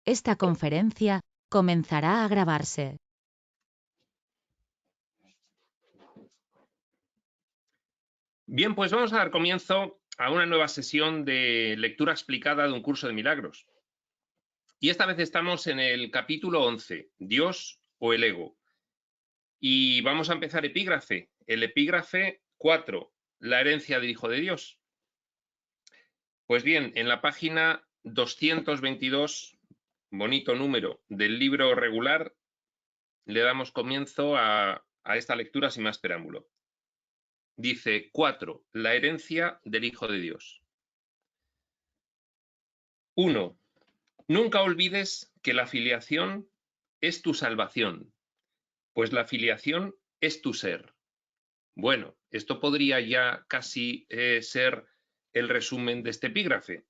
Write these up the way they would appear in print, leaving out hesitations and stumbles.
Esta conferencia comenzará a grabarse. Bien, pues vamos a dar comienzo a una nueva sesión de lectura explicada de un curso de milagros. Y esta vez estamos en el capítulo 11, Dios o el ego. Y vamos a empezar epígrafe. El epígrafe 4, la herencia del Hijo de Dios. Pues bien, en la página 222, bonito número del libro regular, le damos comienzo a esta lectura sin más preámbulo. Dice 4, la herencia del Hijo de Dios. 1. Nunca olvides que la filiación es tu salvación, pues la filiación es tu ser. Bueno, esto podría ya casi ser el resumen de este epígrafe,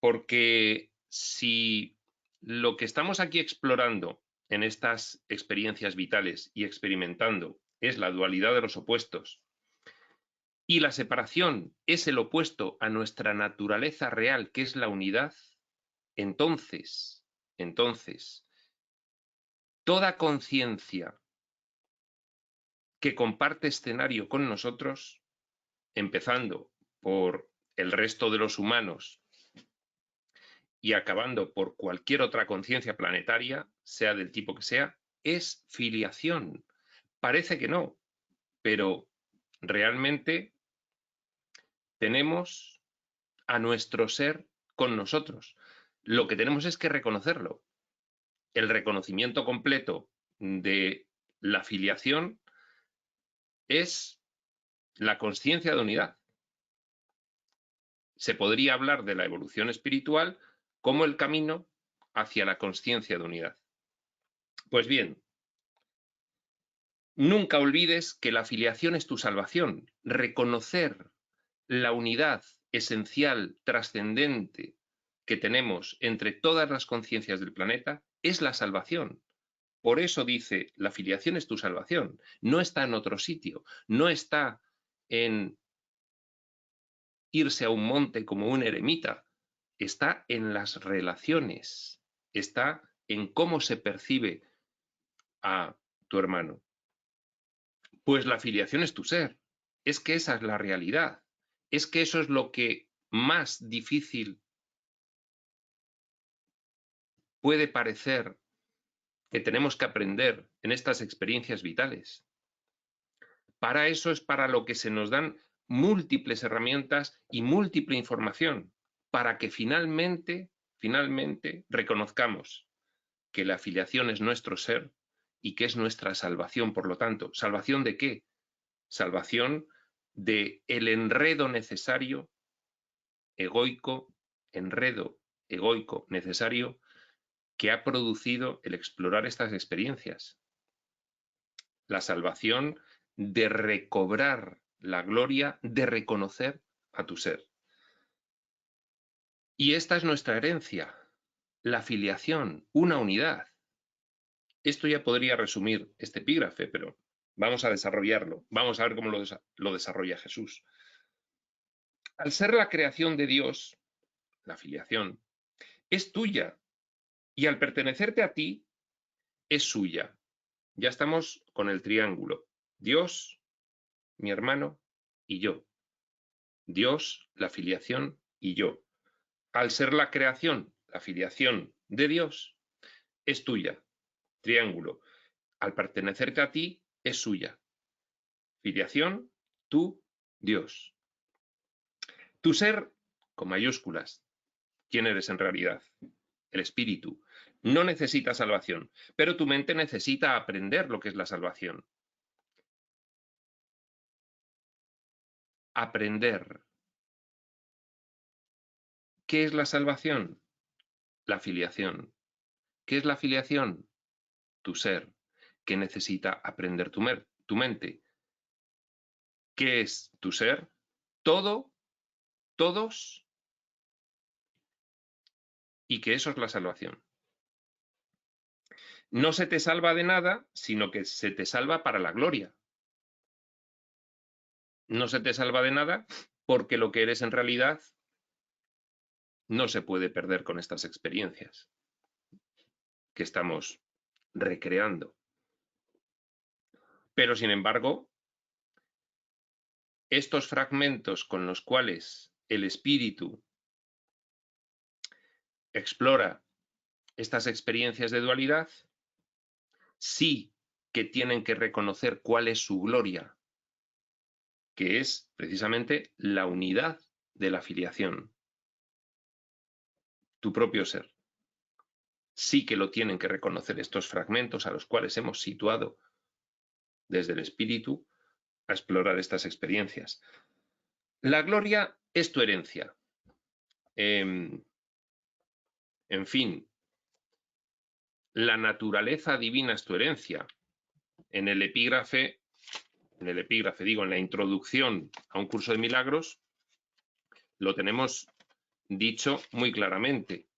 porque si lo que estamos aquí explorando en estas experiencias vitales y experimentando es la dualidad de los opuestos, y la separación es el opuesto a nuestra naturaleza real, que es la unidad, entonces, toda conciencia que comparte escenario con nosotros, empezando por el resto de los humanos y acabando por cualquier otra conciencia planetaria, sea del tipo que sea, es filiación. Parece que no, pero realmente tenemos a nuestro ser con nosotros. Lo que tenemos es que reconocerlo. El reconocimiento completo de la filiación es la consciencia de unidad. Se podría hablar de la evolución espiritual como el camino hacia la consciencia de unidad. Pues bien, nunca olvides que la filiación es tu salvación. Reconocer la unidad esencial, trascendente que tenemos entre todas las conciencias del planeta es la salvación. Por eso dice, la filiación es tu salvación. No está en otro sitio, no está en irse a un monte como un eremita, está en las relaciones, está en cómo se percibe a tu hermano. Pues la filiación es tu ser, es que esa es la realidad, es que eso es lo que más difícil puede parecer que tenemos que aprender en estas experiencias vitales. Para eso es para lo que se nos dan múltiples herramientas y múltiple información, para que finalmente reconozcamos que la filiación es nuestro ser y que es nuestra salvación, por lo tanto. ¿Salvación de qué? Salvación de el enredo necesario, enredo egoico necesario que ha producido el explorar estas experiencias. La salvación de recobrar la gloria, de reconocer a tu ser. Y esta es nuestra herencia, la filiación, una unidad. Esto ya podría resumir este epígrafe, pero vamos a desarrollarlo. Vamos a ver cómo lo desarrolla Jesús. Al ser la creación de Dios, la filiación, es tuya y al pertenecerte a ti, es suya. Ya estamos con el triángulo. Dios, mi hermano y yo. Dios, la filiación y yo. Al ser la creación, la filiación de Dios, es tuya. Triángulo. Al pertenecerte a ti, es suya. Filiación, tú, Dios. Tu ser, con mayúsculas. ¿Quién eres en realidad? El espíritu. No necesita salvación, pero tu mente necesita aprender lo que es la salvación. Aprender. ¿Qué es la salvación? La filiación. ¿Qué es la filiación? Tu ser, que necesita aprender tu mente. ¿Qué es tu ser? Todo, todos, y que eso es la salvación. No se te salva de nada, sino que se te salva para la gloria. No se te salva de nada porque lo que eres en realidad no se puede perder con estas experiencias que estamos recreando. Pero, sin embargo, estos fragmentos con los cuales el espíritu explora estas experiencias de dualidad, sí que tienen que reconocer cuál es su gloria, que es precisamente la unidad de la filiación, tu propio ser. Sí que lo tienen que reconocer estos fragmentos a los cuales hemos situado desde el espíritu a explorar estas experiencias. La gloria es tu herencia. En fin, la naturaleza divina es tu herencia. En el epígrafe, en la introducción a un curso de milagros, lo tenemos dicho muy claramente.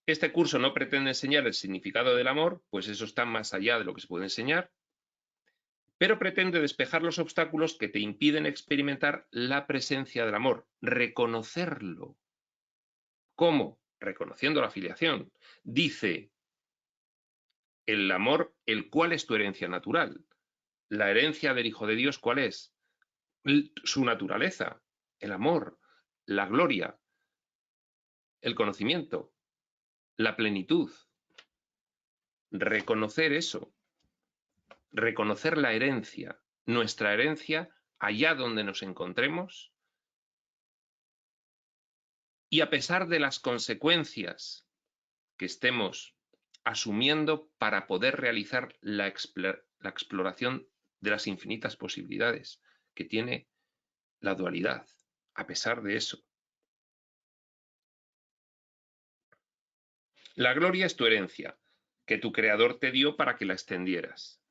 Este curso no pretende enseñar el significado del amor, pues eso está más allá de lo que se puede enseñar, pero pretende despejar los obstáculos que te impiden experimentar la presencia del amor, reconocerlo. ¿Cómo? Reconociendo la filiación. Dice, el amor, el cual es tu herencia natural. La herencia del Hijo de Dios, ¿cuál es? Su naturaleza, el amor, la gloria, el conocimiento, la plenitud. Reconocer eso, reconocer la herencia, nuestra herencia, allá donde nos encontremos, y a pesar de las consecuencias que estemos asumiendo para poder realizar la exploración de las infinitas posibilidades que tiene la dualidad, a pesar de eso. La gloria es tu herencia, que tu Creador te dio para que la extendieras.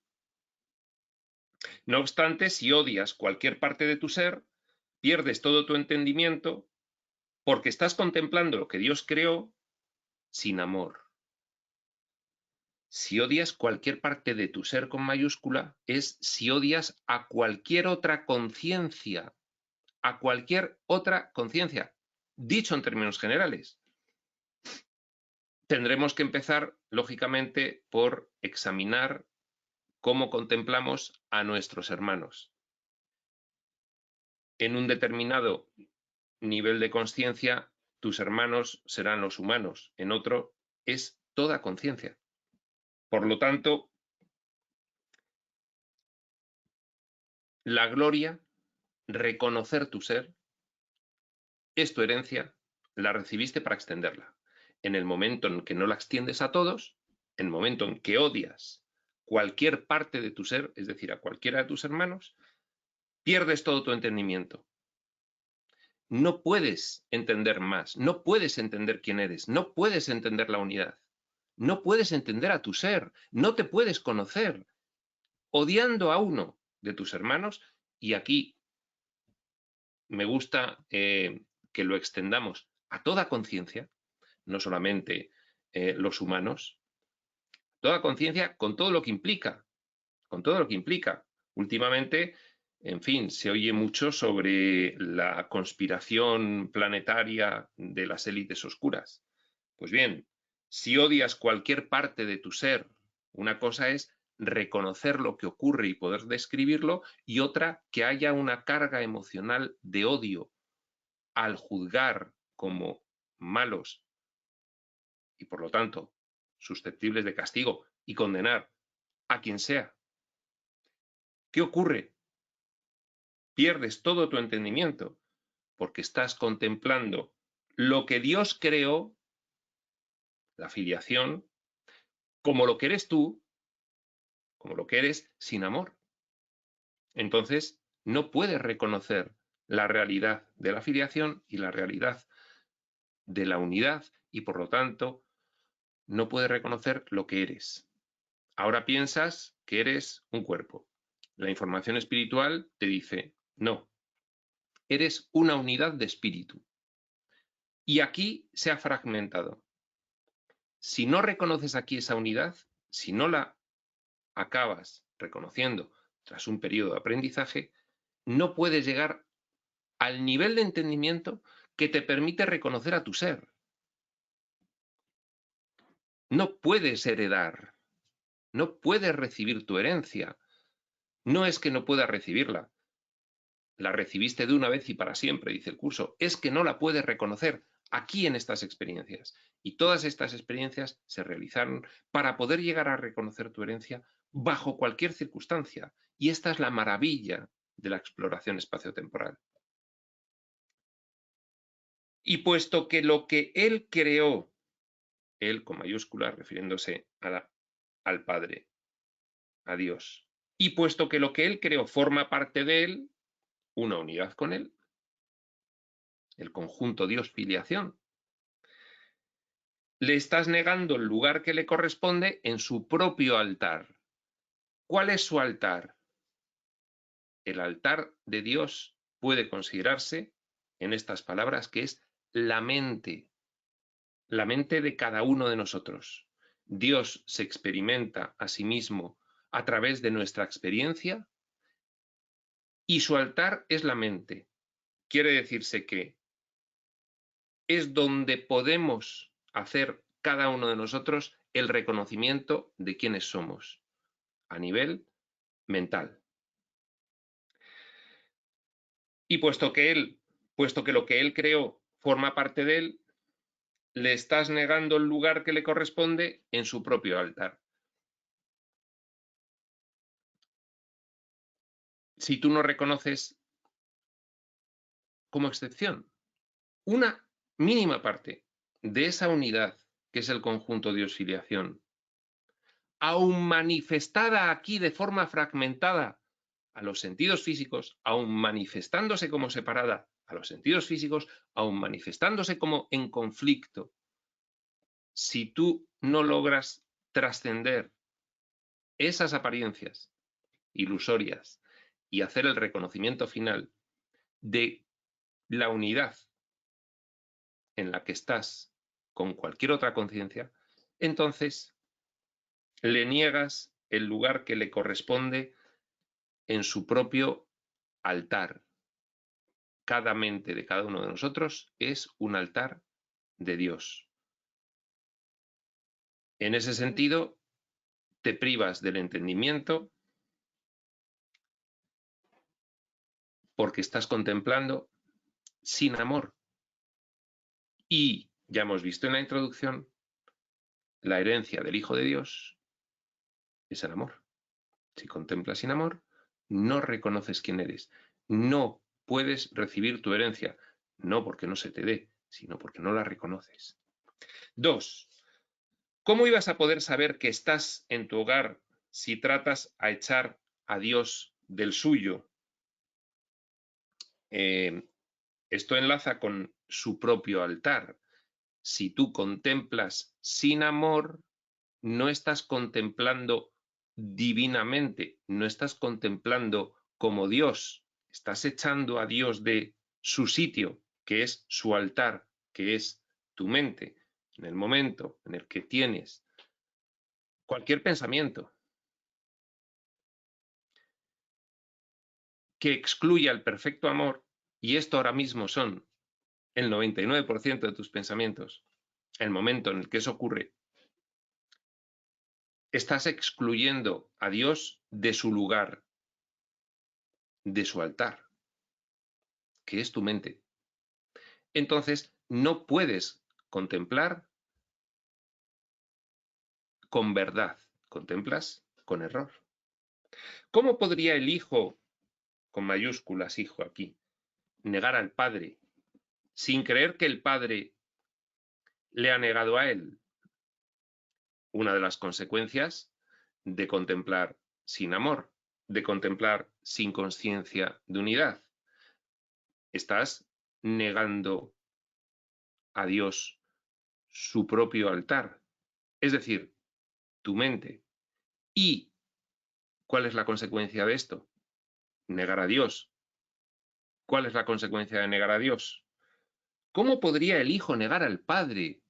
No obstante, si odias cualquier parte de tu ser, pierdes todo tu entendimiento porque estás contemplando lo que Dios creó sin amor. Si odias cualquier parte de tu ser con mayúscula, es si odias a cualquier otra conciencia, dicho en términos generales. Tendremos que empezar, lógicamente, por examinar cómo contemplamos a nuestros hermanos. En un determinado nivel de conciencia, tus hermanos serán los humanos, en otro es toda conciencia. Por lo tanto, la gloria, reconocer tu ser, es tu herencia, la recibiste para extenderla. En el momento en que no la extiendes a todos, en el momento en que odias cualquier parte de tu ser, es decir, a cualquiera de tus hermanos, pierdes todo tu entendimiento. No puedes entender más, no puedes entender quién eres, no puedes entender la unidad, no puedes entender a tu ser, no te puedes conocer, odiando a uno de tus hermanos, y aquí me gusta que lo extendamos a toda conciencia, no solamente los humanos, toda conciencia con todo lo que implica, con todo lo que implica. Últimamente, en fin, se oye mucho sobre la conspiración planetaria de las élites oscuras. Pues bien, si odias cualquier parte de tu ser, una cosa es reconocer lo que ocurre y poder describirlo, y otra, que haya una carga emocional de odio al juzgar como malos y por lo tanto susceptibles de castigo y condenar a quien sea. ¿Qué ocurre? Pierdes todo tu entendimiento porque estás contemplando lo que Dios creó, la filiación, como lo que eres tú, como lo que eres sin amor. Entonces, no puedes reconocer la realidad de la filiación y la realidad de la unidad, y por lo tanto, no puedes reconocer lo que eres. Ahora piensas que eres un cuerpo. La información espiritual te dice, no, eres una unidad de espíritu. Y aquí se ha fragmentado. Si no reconoces aquí esa unidad, si no la acabas reconociendo tras un periodo de aprendizaje, no puedes llegar al nivel de entendimiento que te permite reconocer a tu ser. No puedes heredar, no puedes recibir tu herencia. No es que no puedas recibirla, la recibiste de una vez y para siempre, dice el curso, es que no la puedes reconocer aquí en estas experiencias. Y todas estas experiencias se realizaron para poder llegar a reconocer tu herencia bajo cualquier circunstancia. Y esta es la maravilla de la exploración espaciotemporal. Y puesto que lo que él creó, él con mayúsculas refiriéndose al Padre, a Dios, y puesto que lo que él creó forma parte de él, una unidad con él, el conjunto Dios-filiación, le estás negando el lugar que le corresponde en su propio altar. ¿Cuál es su altar? El altar de Dios puede considerarse, en estas palabras, que es la mente de cada uno de nosotros. Dios se experimenta a sí mismo a través de nuestra experiencia y su altar es la mente. Quiere decirse que es donde podemos hacer cada uno de nosotros el reconocimiento de quiénes somos a nivel mental. Y puesto que lo que él creó forma parte de él, le estás negando el lugar que le corresponde en su propio altar. Si tú no reconoces como excepción una mínima parte de esa unidad que es el conjunto Dios-filiación, aún manifestada aquí de forma fragmentada a los sentidos físicos, aún manifestándose como separada a los sentidos físicos, aún manifestándose como en conflicto, si tú no logras trascender esas apariencias ilusorias y hacer el reconocimiento final de la unidad en la que estás con cualquier otra conciencia, entonces le niegas el lugar que le corresponde en su propio altar. Cada mente de cada uno de nosotros es un altar de Dios. En ese sentido, te privas del entendimiento porque estás contemplando sin amor. Y ya hemos visto en la introducción, la herencia del Hijo de Dios es el amor. Si contemplas sin amor, no reconoces quién eres. No puedes recibir tu herencia, no porque no se te dé, sino porque no la reconoces. 2. ¿Cómo ibas a poder saber que estás en tu hogar si tratas a echar a Dios del suyo? Esto enlaza con su propio altar. Si tú contemplas sin amor, no estás contemplando divinamente, no estás contemplando como Dios, estás echando a Dios de su sitio, que es su altar, que es tu mente. En el momento en el que tienes cualquier pensamiento que excluya el perfecto amor, y esto ahora mismo son el 99% de tus pensamientos, el momento en el que eso ocurre, estás excluyendo a Dios de su lugar, de su altar, que es tu mente. Entonces, no puedes contemplar con verdad, contemplas con error. ¿Cómo podría el Hijo, con mayúsculas Hijo aquí, negar al Padre sin creer que el Padre le ha negado a él? Una de las consecuencias de contemplar sin amor, de contemplar sin conciencia de unidad. Estás negando a Dios su propio altar, es decir, tu mente. ¿Y cuál es la consecuencia de esto? Negar a Dios. ¿Cuál es la consecuencia de negar a Dios? ¿Cómo podría el Hijo negar al Padre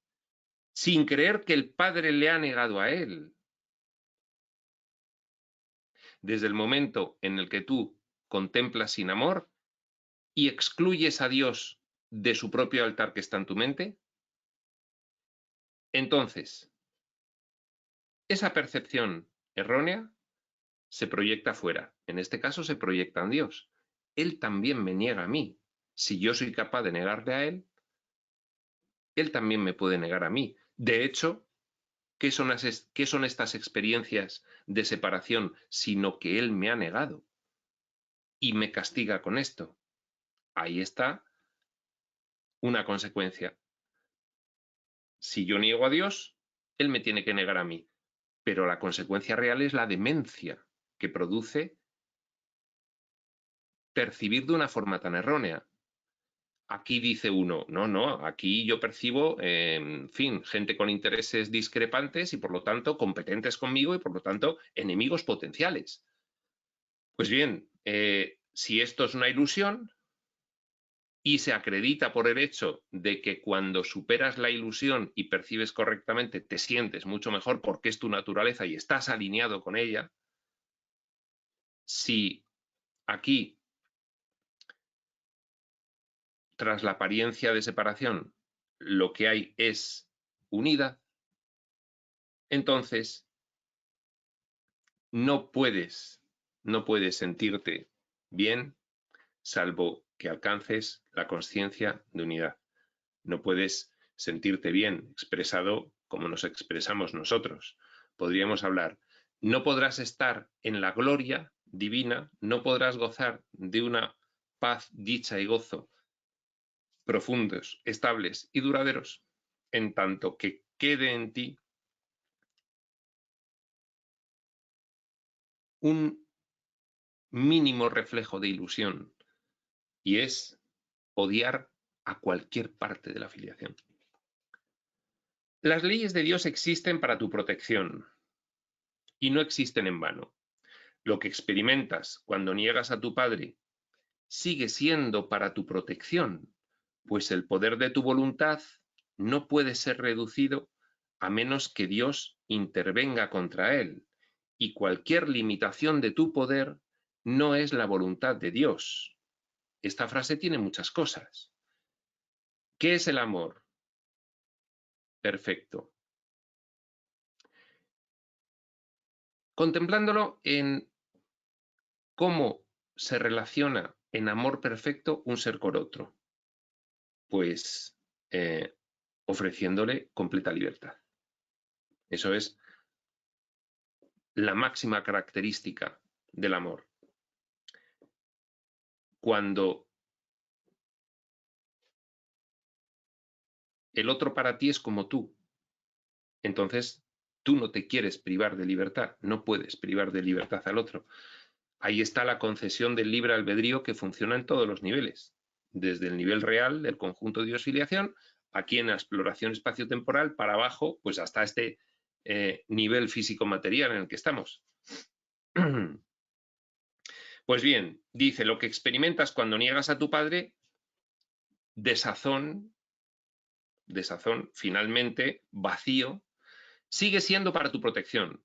sin creer que el Padre le ha negado a él? Desde el momento en el que tú contemplas sin amor y excluyes a Dios de su propio altar que está en tu mente, entonces esa percepción errónea se proyecta fuera. En este caso se proyecta en Dios. Él también me niega a mí. Si yo soy capaz de negarle a Él, Él también me puede negar a mí. De hecho, ¿qué son estas experiencias de separación sino que Él me ha negado y me castiga con esto? Ahí está una consecuencia. Si yo niego a Dios, Él me tiene que negar a mí. Pero la consecuencia real es la demencia que produce percibir de una forma tan errónea. Aquí dice uno, no, aquí yo percibo, en fin, gente con intereses discrepantes y por lo tanto competentes conmigo y por lo tanto enemigos potenciales. Pues bien, si esto es una ilusión y se acredita por el hecho de que cuando superas la ilusión y percibes correctamente te sientes mucho mejor porque es tu naturaleza y estás alineado con ella, si aquí, tras la apariencia de separación, lo que hay es unidad, entonces no puedes sentirte bien salvo que alcances la consciencia de unidad. No puedes sentirte bien expresado como nos expresamos nosotros. Podríamos hablar, no podrás estar en la gloria divina, no podrás gozar de una paz, dicha y gozo profundos, estables y duraderos, en tanto que quede en ti un mínimo reflejo de ilusión, y es odiar a cualquier parte de la filiación. Las leyes de Dios existen para tu protección y no existen en vano. Lo que experimentas cuando niegas a tu Padre sigue siendo para tu protección, pues el poder de tu voluntad no puede ser reducido a menos que Dios intervenga contra él, y cualquier limitación de tu poder no es la voluntad de Dios. Esta frase tiene muchas cosas. ¿Qué es el amor? Perfecto. Contemplándolo en cómo se relaciona en amor perfecto un ser con otro, pues ofreciéndole completa libertad. Eso es la máxima característica del amor. Cuando el otro para ti es como tú, entonces tú no te quieres privar de libertad, no puedes privar de libertad al otro. Ahí está la concesión del libre albedrío que funciona en todos los niveles, desde el nivel real del conjunto de Dios-filiación, aquí en la exploración espacio-temporal, para abajo, pues hasta este nivel físico-material en el que estamos. Pues bien, dice, lo que experimentas cuando niegas a tu Padre, desazón, finalmente vacío, sigue siendo para tu protección,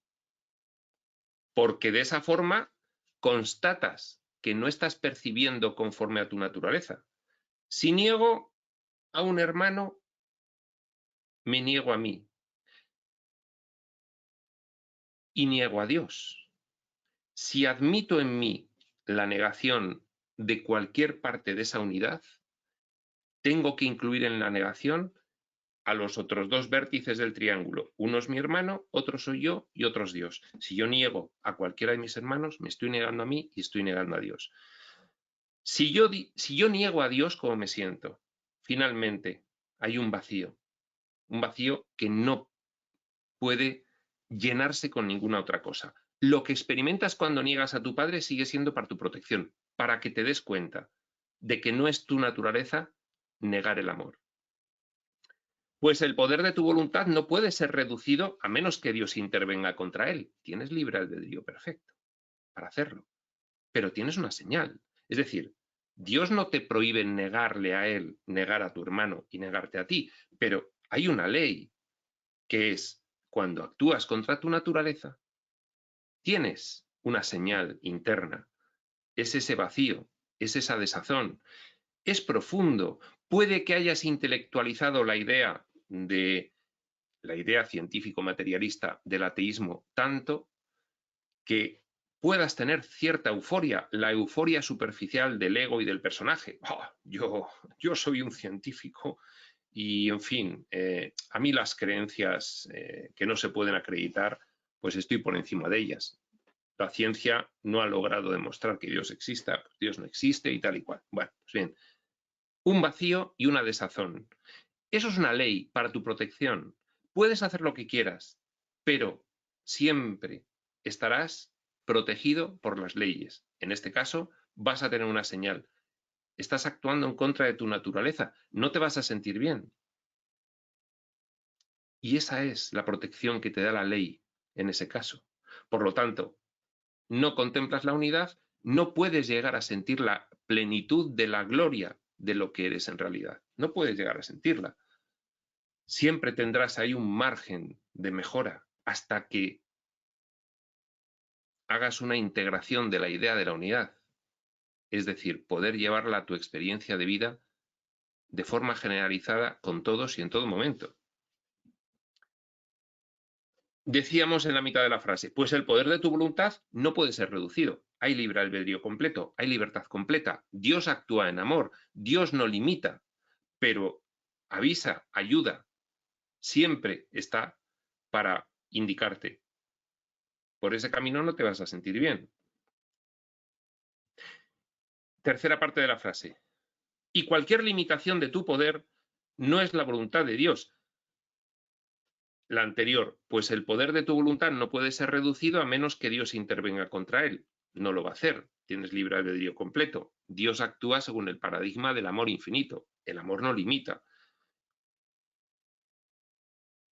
porque de esa forma constatas que no estás percibiendo conforme a tu naturaleza. Si niego a un hermano, me niego a mí y niego a Dios. Si admito en mí la negación de cualquier parte de esa unidad, tengo que incluir en la negación a los otros dos vértices del triángulo. Uno es mi hermano, otro soy yo y otro es Dios. Si yo niego a cualquiera de mis hermanos, me estoy negando a mí y estoy negando a Dios. Si yo niego a Dios, ¿cómo me siento? Finalmente, hay un vacío que no puede llenarse con ninguna otra cosa. Lo que experimentas cuando niegas a tu Padre sigue siendo para tu protección, para que te des cuenta de que no es tu naturaleza negar el amor. Pues el poder de tu voluntad no puede ser reducido a menos que Dios intervenga contra él. Tienes libre albedrío perfecto para hacerlo, pero tienes una señal. Es decir, Dios no te prohíbe negarle a él, negar a tu hermano y negarte a ti, pero hay una ley que es cuando actúas contra tu naturaleza, tienes una señal interna, es ese vacío, es esa desazón. es profundo. Puede que hayas intelectualizado la idea científico-materialista del ateísmo tanto que puedas tener cierta euforia, la euforia superficial del ego y del personaje. Yo soy un científico y, en fin, a mí las creencias que no se pueden acreditar, pues estoy por encima de ellas. La ciencia no ha logrado demostrar que Dios exista, pues Dios no existe y tal y cual. Bueno, pues bien, un vacío y una desazón. Eso es una ley para tu protección. Puedes hacer lo que quieras, pero siempre estarás protegido por las leyes. En este caso, vas a tener una señal. Estás actuando en contra de tu naturaleza. No te vas a sentir bien. Y esa es la protección que te da la ley en ese caso. Por lo tanto, no contemplas la unidad, no puedes llegar a sentir la plenitud de la gloria de lo que eres en realidad. No puedes llegar a sentirla. Siempre tendrás ahí un margen de mejora hasta que hagas una integración de la idea de la unidad, es decir, poder llevarla a tu experiencia de vida de forma generalizada con todos y en todo momento. Decíamos en la mitad de la frase, pues el poder de tu voluntad no puede ser reducido. Hay libre albedrío completo, hay libertad completa. Dios actúa en amor, Dios no limita, pero avisa, ayuda, siempre está para indicarte. Por ese camino no te vas a sentir bien. Tercera parte de la frase. Y cualquier limitación de tu poder no es la voluntad de Dios. La anterior, pues el poder de tu voluntad no puede ser reducido a menos que Dios intervenga contra él. No lo va a hacer. Tienes libre albedrío completo. Dios actúa según el paradigma del amor infinito. El amor no limita.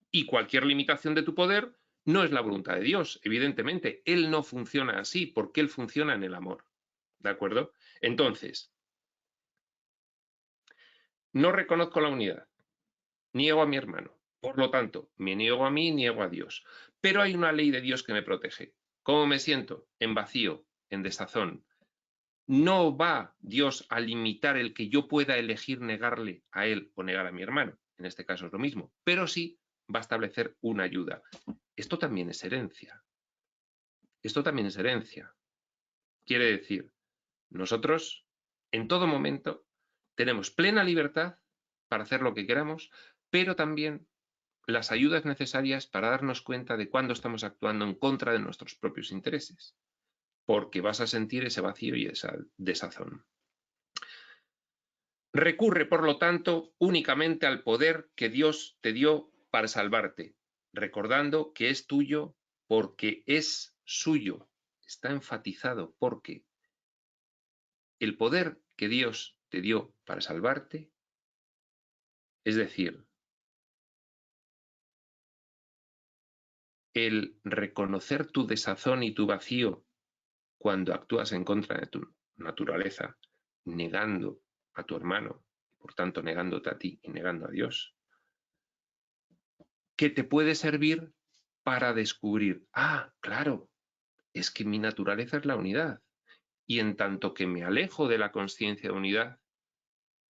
Y cualquier limitación de tu poder no es la voluntad de Dios, evidentemente. Él no funciona así porque Él funciona en el amor. ¿De acuerdo? Entonces, no reconozco la unidad. Niego a mi hermano. Por lo tanto, me niego a mí, niego a Dios. Pero hay una ley de Dios que me protege. ¿Cómo me siento? En vacío, en desazón. No va Dios a limitar el que yo pueda elegir negarle a él o negar a mi hermano. En este caso es lo mismo. Pero sí va a establecer una ayuda. Esto también es herencia. Esto también es herencia. Quiere decir, nosotros en todo momento tenemos plena libertad para hacer lo que queramos, pero también las ayudas necesarias para darnos cuenta de cuándo estamos actuando en contra de nuestros propios intereses, porque vas a sentir ese vacío y esa desazón. Recurre, por lo tanto, únicamente al poder que Dios te dio para salvarte, recordando que es tuyo porque es suyo. Está enfatizado porque el poder que Dios te dio para salvarte, es decir, el reconocer tu desazón y tu vacío cuando actúas en contra de tu naturaleza, negando a tu hermano, por tanto negándote a ti y negando a Dios, que te puede servir para descubrir, claro, es que mi naturaleza es la unidad, y en tanto que me alejo de la consciencia de unidad,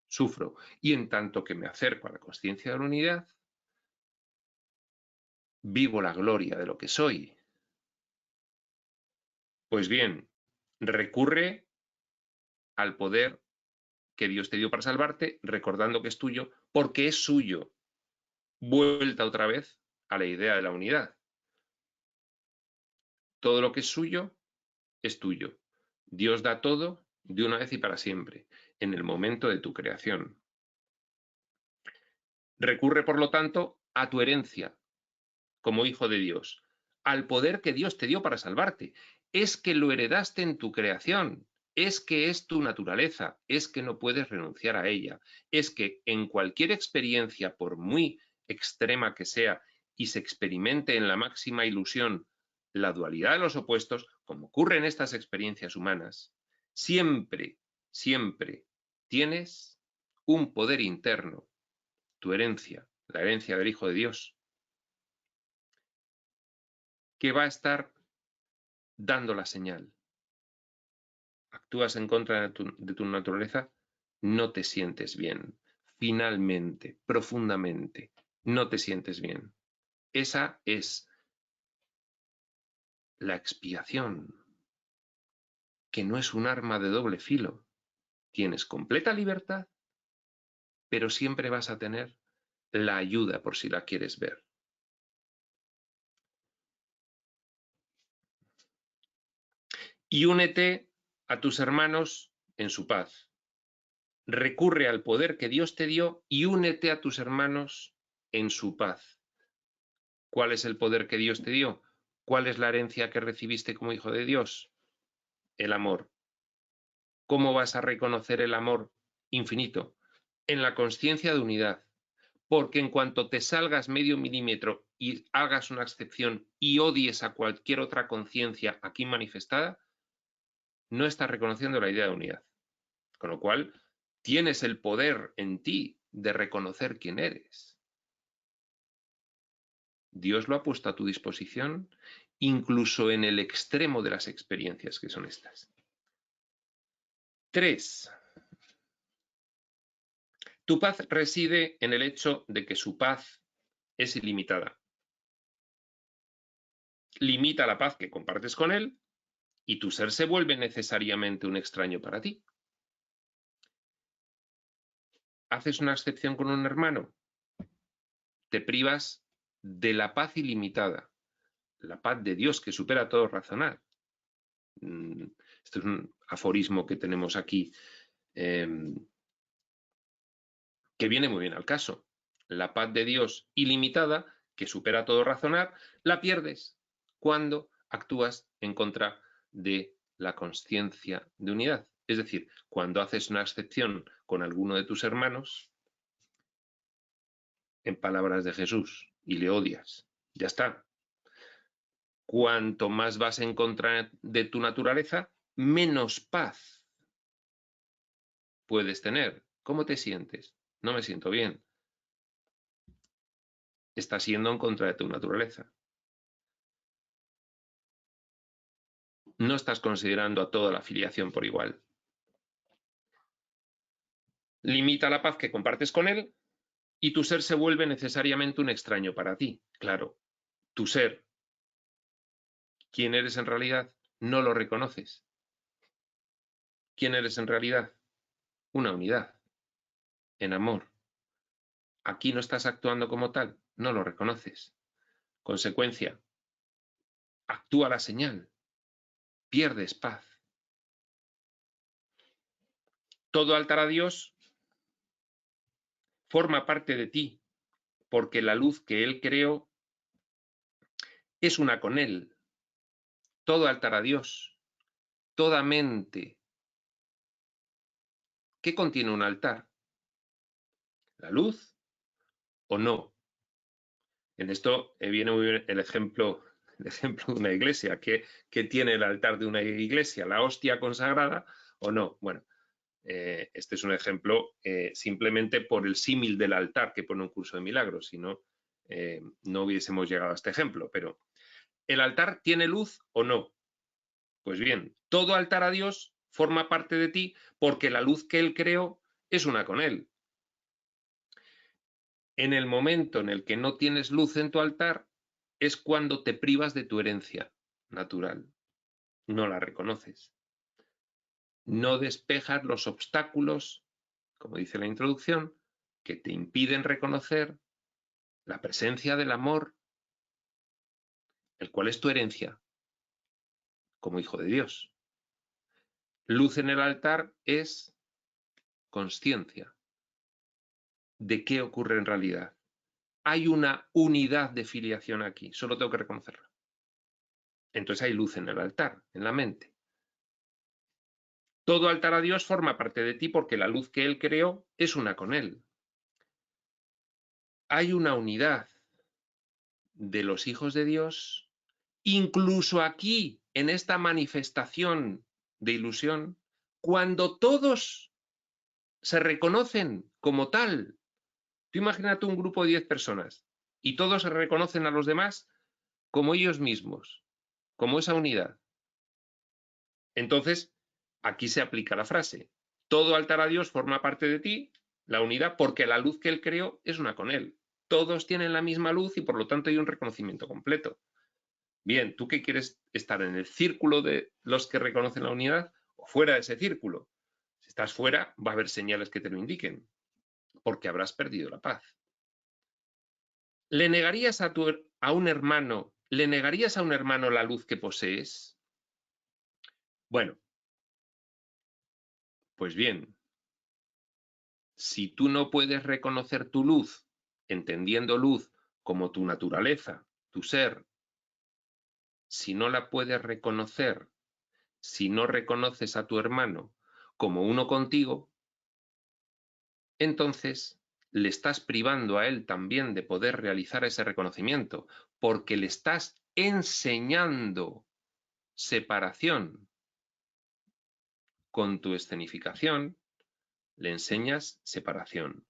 sufro, y en tanto que me acerco a la consciencia de la unidad, vivo la gloria de lo que soy. Pues bien, recurre al poder que Dios te dio para salvarte, recordando que es tuyo, porque es suyo. Vuelta otra vez a la idea de la unidad. Todo lo que es suyo es tuyo. Dios da todo de una vez y para siempre, en el momento de tu creación. Recurre, por lo tanto, a tu herencia como hijo de Dios, al poder que Dios te dio para salvarte. Es que lo heredaste en tu creación, es que es tu naturaleza, es que no puedes renunciar a ella, es que en cualquier experiencia, por muy extrema que sea, y se experimente en la máxima ilusión la dualidad de los opuestos, como ocurre en estas experiencias humanas, siempre, siempre tienes un poder interno, tu herencia, la herencia del Hijo de Dios, que va a estar dando la señal. Actúas en contra de tu naturaleza, no te sientes bien. Finalmente, profundamente, no te sientes bien. Esa es la expiación, que no es un arma de doble filo. Tienes completa libertad, pero siempre vas a tener la ayuda por si la quieres ver. Y únete a tus hermanos en su paz. Recurre al poder que Dios te dio y únete a tus hermanos en su paz. ¿Cuál es el poder que Dios te dio? ¿Cuál es la herencia que recibiste como hijo de Dios? El amor. ¿Cómo vas a reconocer el amor infinito? En la consciencia de unidad. Porque en cuanto te salgas medio milímetro y hagas una excepción y odies a cualquier otra conciencia aquí manifestada, no estás reconociendo la idea de unidad. Con lo cual, tienes el poder en ti de reconocer quién eres. Dios lo ha puesto a tu disposición, incluso en el extremo de las experiencias que son estas. 3. Tu paz reside en el hecho de que su paz es ilimitada. Limita la paz que compartes con él y tu ser se vuelve necesariamente un extraño para ti. ¿Haces una excepción con un hermano? Te privas de la paz ilimitada, la paz de Dios que supera todo razonar. Esto es un aforismo que tenemos aquí que viene muy bien al caso. La paz de Dios ilimitada, que supera todo razonar, la pierdes cuando actúas en contra de la consciencia de unidad. Es decir, cuando haces una excepción con alguno de tus hermanos, en palabras de Jesús, y le odias. Ya está. Cuanto más vas en contra de tu naturaleza, menos paz puedes tener. ¿Cómo te sientes? No me siento bien. Estás yendo en contra de tu naturaleza. No estás considerando a toda la filiación por igual. Limita la paz que compartes con él y tu ser se vuelve necesariamente un extraño para ti. Claro, tu ser, quién eres en realidad, no lo reconoces. ¿Quién eres en realidad? Una unidad, en amor. Aquí no estás actuando como tal, no lo reconoces. Consecuencia, actúa la señal, pierdes paz. Todo altar a Dios forma parte de ti, porque la luz que Él creó es una con Él. Todo altar a Dios, toda mente. ¿Qué contiene un altar? ¿La luz o no? En esto viene muy bien el ejemplo de una iglesia. ¿Qué tiene el altar de una iglesia? ¿La hostia consagrada o no? Bueno, este es un ejemplo simplemente por el símil del altar que pone un curso de milagros, si no, no hubiésemos llegado a este ejemplo. Pero, ¿el altar tiene luz o no? Pues bien, todo altar a Dios forma parte de ti porque la luz que Él creó es una con Él. En el momento en el que no tienes luz en tu altar es cuando te privas de tu herencia natural. No la reconoces. No despejas los obstáculos, como dice la introducción, que te impiden reconocer la presencia del amor, el cual es tu herencia como hijo de Dios. Luz en el altar es consciencia de qué ocurre en realidad. Hay una unidad de filiación aquí, solo tengo que reconocerla. Entonces hay luz en el altar, en la mente. Todo altar a Dios forma parte de ti porque la luz que Él creó es una con Él. Hay una unidad de los hijos de Dios, incluso aquí, en esta manifestación de ilusión, cuando todos se reconocen como tal. Tú imagínate un grupo de 10 personas y todos se reconocen a los demás como ellos mismos, como esa unidad. Entonces, aquí se aplica la frase, Todo altar a Dios forma parte de ti, la unidad, porque la luz que Él creó es una con Él. Todos tienen la misma luz y por lo tanto hay un reconocimiento completo. Bien, ¿tú qué quieres estar en el círculo de los que reconocen la unidad o fuera de ese círculo? Si estás fuera, va a haber señales que te lo indiquen, porque habrás perdido la paz. ¿Le negarías a un hermano la luz que posees? Bueno, pues bien, si tú no puedes reconocer tu luz, entendiendo luz como tu naturaleza, tu ser, si no la puedes reconocer, si no reconoces a tu hermano como uno contigo, entonces le estás privando a él también de poder realizar ese reconocimiento, porque le estás enseñando separación. Con tu escenificación le enseñas separación.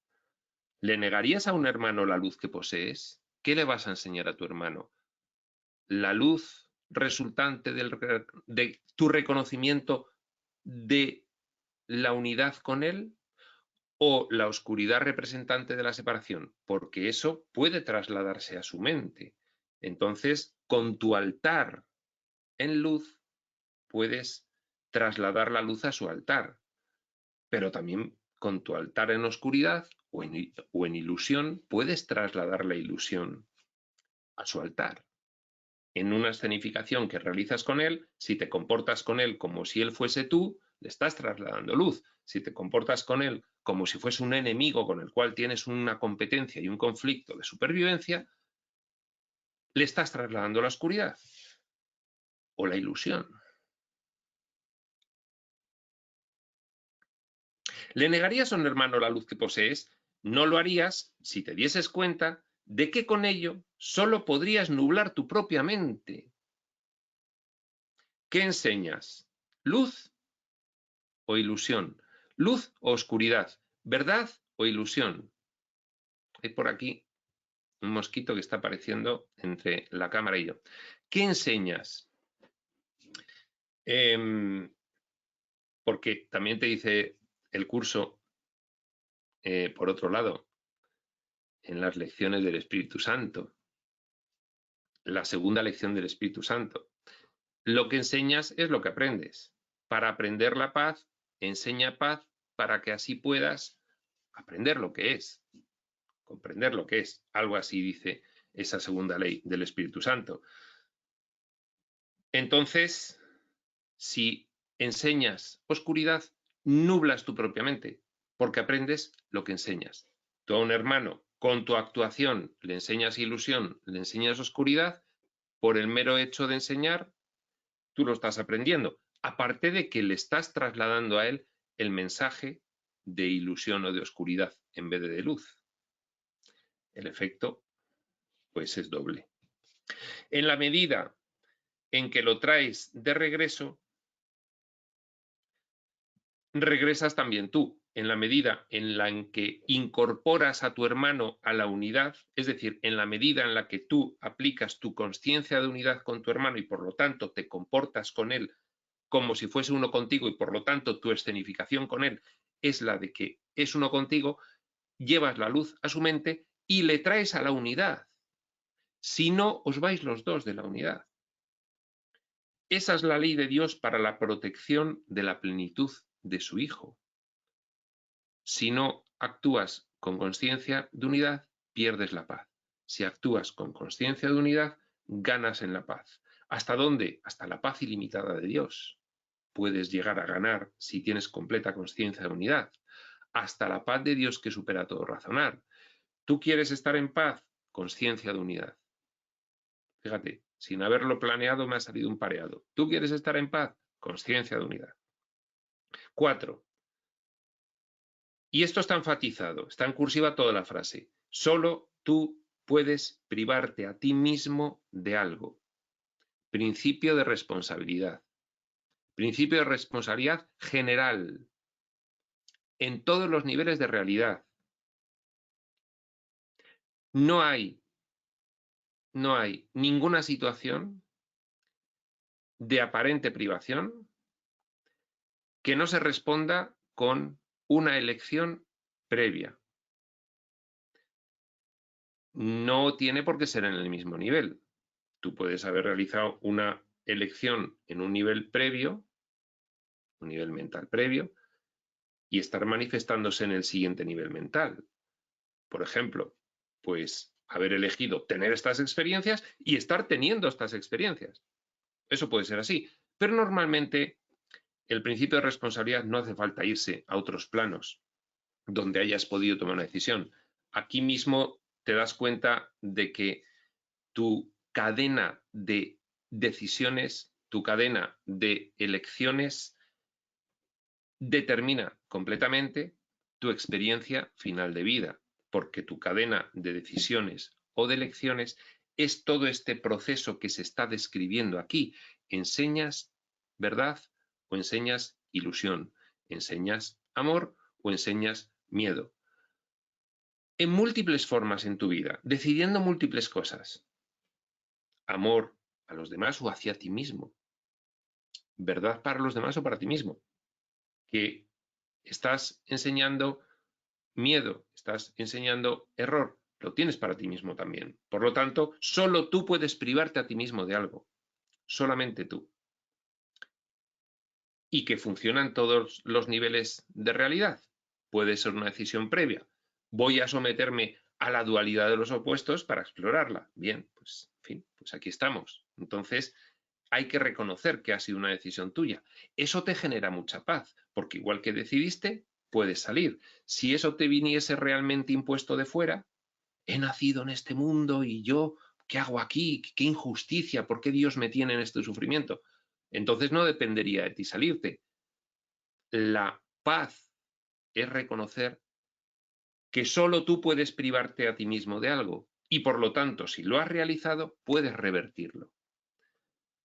¿Le negarías a un hermano la luz que posees? ¿Qué le vas a enseñar a tu hermano? ¿La luz resultante de tu reconocimiento de la unidad con él? ¿O la oscuridad representante de la separación? Porque eso puede trasladarse a su mente. Entonces, con tu altar en luz, puedes trasladar la luz a su altar, pero también con tu altar en oscuridad o en ilusión, puedes trasladar la ilusión a su altar. En una escenificación que realizas con él, si te comportas con él como si él fuese tú, le estás trasladando luz. Si te comportas con él como si fuese un enemigo con el cual tienes una competencia y un conflicto de supervivencia, le estás trasladando la oscuridad o la ilusión. ¿Le negarías a un hermano la luz que posees? No lo harías si te dieses cuenta de que con ello solo podrías nublar tu propia mente. ¿Qué enseñas? ¿Luz o ilusión? ¿Luz o oscuridad? ¿Verdad o ilusión? Hay por aquí un mosquito que está apareciendo entre la cámara y yo. ¿Qué enseñas? Porque también te dice el curso, por otro lado, en las lecciones del Espíritu Santo, la segunda lección del Espíritu Santo. Lo que enseñas es lo que aprendes. Para aprender la paz, enseña paz para que así puedas aprender lo que es, comprender lo que es. Algo así dice esa segunda ley del Espíritu Santo. Entonces, si enseñas oscuridad, nublas tu propia mente, porque aprendes lo que enseñas. Tú a un hermano, con tu actuación, le enseñas ilusión, le enseñas oscuridad, por el mero hecho de enseñar, tú lo estás aprendiendo. Aparte de que le estás trasladando a él el mensaje de ilusión o de oscuridad en vez de luz. El efecto, pues, es doble. En la medida en que lo traes de regreso, regresas también tú. En la medida en la que incorporas a tu hermano a la unidad, es decir, en la medida en la que tú aplicas tu conciencia de unidad con tu hermano y por lo tanto te comportas con él como si fuese uno contigo y por lo tanto tu escenificación con él es la de que es uno contigo, llevas la luz a su mente y le traes a la unidad. Si no, os vais los dos de la unidad. Esa es la ley de Dios para la protección de la plenitud de su Hijo. Si no actúas con conciencia de unidad, pierdes la paz. Si actúas con conciencia de unidad, ganas en la paz. ¿Hasta dónde? Hasta la paz ilimitada de Dios. Puedes llegar a ganar si tienes completa conciencia de unidad. Hasta la paz de Dios que supera todo razonar. ¿Tú quieres estar en paz? Conciencia de unidad. Fíjate, sin haberlo planeado me ha salido un pareado. ¿Tú quieres estar en paz? Conciencia de unidad. 4. Y esto está enfatizado, está en cursiva toda la frase. Solo tú puedes privarte a ti mismo de algo. Principio de responsabilidad. Principio de responsabilidad general. En todos los niveles de realidad. No hay ninguna situación de aparente privación que no se responda con una elección previa. No tiene por qué ser en el mismo nivel. Tú puedes haber realizado una elección en un nivel previo, un nivel mental previo, y estar manifestándose en el siguiente nivel mental. Por ejemplo, pues haber elegido tener estas experiencias y estar teniendo estas experiencias. Eso puede ser así, pero normalmente el principio de responsabilidad no hace falta irse a otros planos donde hayas podido tomar una decisión. Aquí mismo te das cuenta de que tu cadena de decisiones, tu cadena de elecciones determina completamente tu experiencia final de vida, porque tu cadena de decisiones o de elecciones es todo este proceso que se está describiendo aquí. Enseñas verdad o enseñas ilusión, enseñas amor o enseñas miedo. En múltiples formas en tu vida, decidiendo múltiples cosas. Amor a los demás o hacia ti mismo. Verdad para los demás o para ti mismo. Que estás enseñando miedo, estás enseñando error, lo tienes para ti mismo también. Por lo tanto, solo tú puedes privarte a ti mismo de algo, solamente tú. Y que funciona en todos los niveles de realidad. Puede ser una decisión previa. Voy a someterme a la dualidad de los opuestos para explorarla. Bien, pues, en fin, pues aquí estamos. Entonces, hay que reconocer que ha sido una decisión tuya. Eso te genera mucha paz, porque igual que decidiste, puedes salir. Si eso te viniese realmente impuesto de fuera, he nacido en este mundo y yo, ¿qué hago aquí? ¿Qué injusticia? ¿Por qué Dios me tiene en este sufrimiento? Entonces no dependería de ti salirte. La paz es reconocer que solo tú puedes privarte a ti mismo de algo y por lo tanto, si lo has realizado, puedes revertirlo.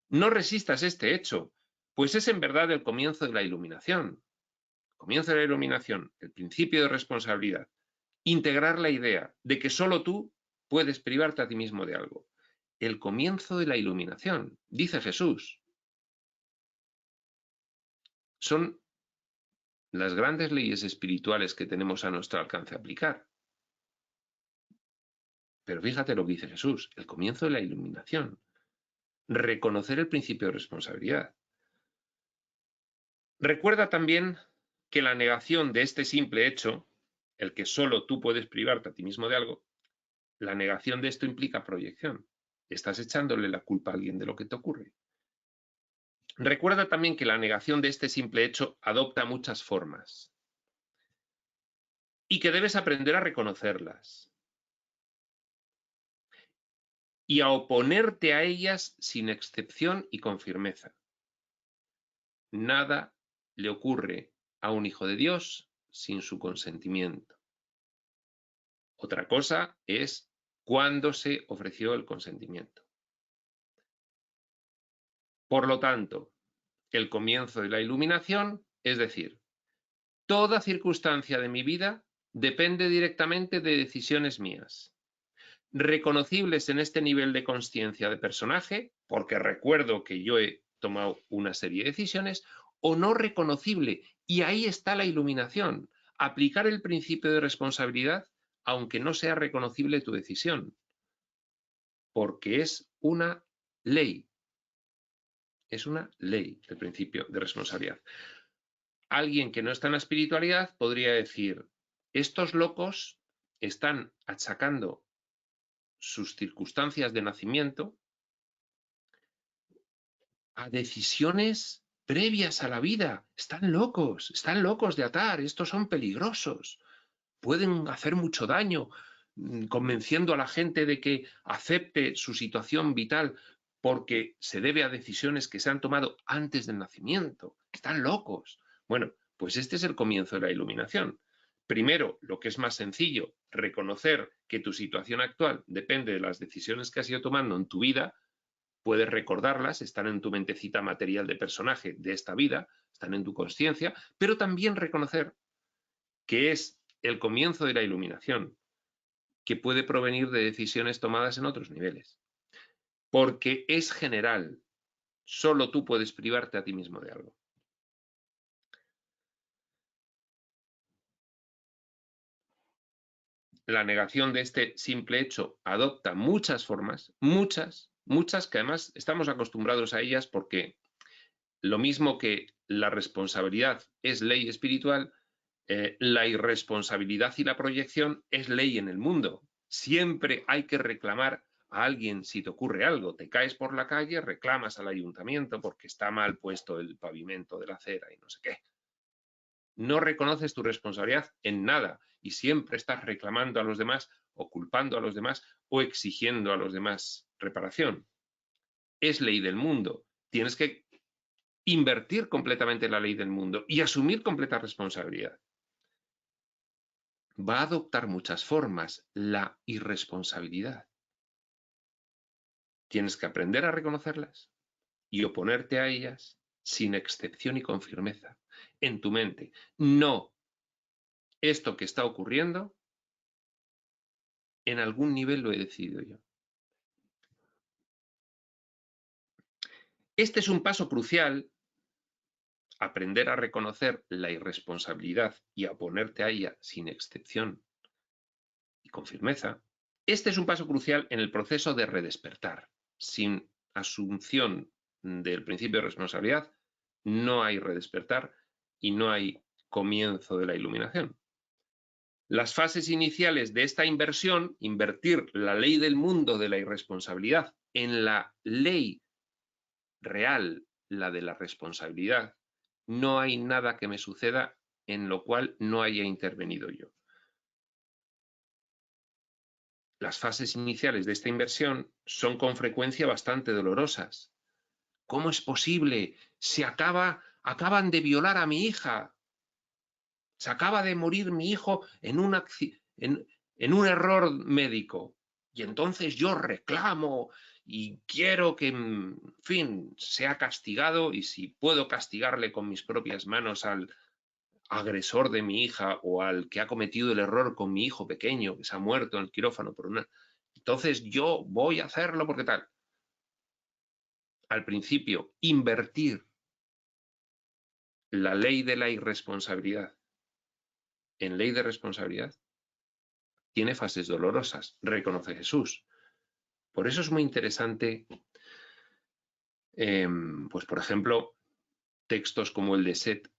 No resistas este hecho, pues es en verdad el comienzo de la iluminación. El comienzo de la iluminación, el principio de responsabilidad. Integrar la idea de que solo tú puedes privarte a ti mismo de algo. El comienzo de la iluminación, dice Jesús. Son las grandes leyes espirituales que tenemos a nuestro alcance aplicar. Pero fíjate lo que dice Jesús, el comienzo de la iluminación. Reconocer el principio de responsabilidad. Recuerda también que la negación de este simple hecho, el que solo tú puedes privarte a ti mismo de algo, la negación de esto implica proyección. Estás echándole la culpa a alguien de lo que te ocurre. Recuerda también que la negación de este simple hecho adopta muchas formas y que debes aprender a reconocerlas y a oponerte a ellas sin excepción y con firmeza. Nada le ocurre a un hijo de Dios sin su consentimiento. Otra cosa es cuándo se ofreció el consentimiento. Por lo tanto, el comienzo de la iluminación, es decir, toda circunstancia de mi vida depende directamente de decisiones mías, reconocibles en este nivel de consciencia de personaje, porque recuerdo que yo he tomado una serie de decisiones, o no reconocible, y ahí está la iluminación, aplicar el principio de responsabilidad aunque no sea reconocible tu decisión, porque es una ley, el principio de responsabilidad. Alguien que no está en la espiritualidad podría decir, estos locos están achacando sus circunstancias de nacimiento a decisiones previas a la vida. Están locos de atar, estos son peligrosos, pueden hacer mucho daño, convenciendo a la gente de que acepte su situación vital porque se debe a decisiones que se han tomado antes del nacimiento. Están locos. Bueno, pues este es el comienzo de la iluminación. Primero, lo que es más sencillo, reconocer que tu situación actual depende de las decisiones que has ido tomando en tu vida. Puedes recordarlas, están en tu mentecita material de personaje de esta vida, están en tu conciencia, pero también reconocer que es el comienzo de la iluminación, que puede provenir de decisiones tomadas en otros niveles. Porque es general, solo tú puedes privarte a ti mismo de algo. la negación de este simple hecho adopta muchas formas, muchas, que además estamos acostumbrados a ellas porque lo mismo que la responsabilidad es ley espiritual, la irresponsabilidad y la proyección es ley en el mundo. Siempre hay que reclamar a alguien si te ocurre algo. Te caes por la calle, reclamas al ayuntamiento porque está mal puesto el pavimento de la acera y no sé qué. No reconoces tu responsabilidad en nada y siempre estás reclamando a los demás o culpando a los demás o exigiendo a los demás reparación. Es ley del mundo. Tienes que invertir completamente en la ley del mundo y asumir completa responsabilidad. Va a adoptar muchas formas la irresponsabilidad. Tienes que aprender a reconocerlas y oponerte a ellas sin excepción y con firmeza en tu mente. No, esto que está ocurriendo, en algún nivel lo he decidido yo. Este es un paso crucial, aprender a reconocer la irresponsabilidad y a oponerte a ella sin excepción y con firmeza. Este es un paso crucial en el proceso de redespertar. Sin asunción del principio de responsabilidad, no hay redespertar y no hay comienzo de la iluminación. Las fases iniciales de esta inversión, invertir la ley del mundo de la irresponsabilidad en la ley real, la de la responsabilidad, no hay nada que me suceda en lo cual no haya intervenido yo. Las fases iniciales de esta inversión son con frecuencia bastante dolorosas. ¿Cómo es posible? Acaban de violar a mi hija. Se acaba de morir mi hijo en un error médico. Y entonces yo reclamo y quiero que, en fin, sea castigado y si puedo castigarle con mis propias manos al agresor de mi hija o al que ha cometido el error con mi hijo pequeño que se ha muerto en el quirófano por una... Entonces yo voy a hacerlo porque tal. Al principio, invertir la ley de la irresponsabilidad en ley de responsabilidad tiene fases dolorosas, reconoce Jesús. Por eso es muy interesante, pues por ejemplo, textos como el de Set,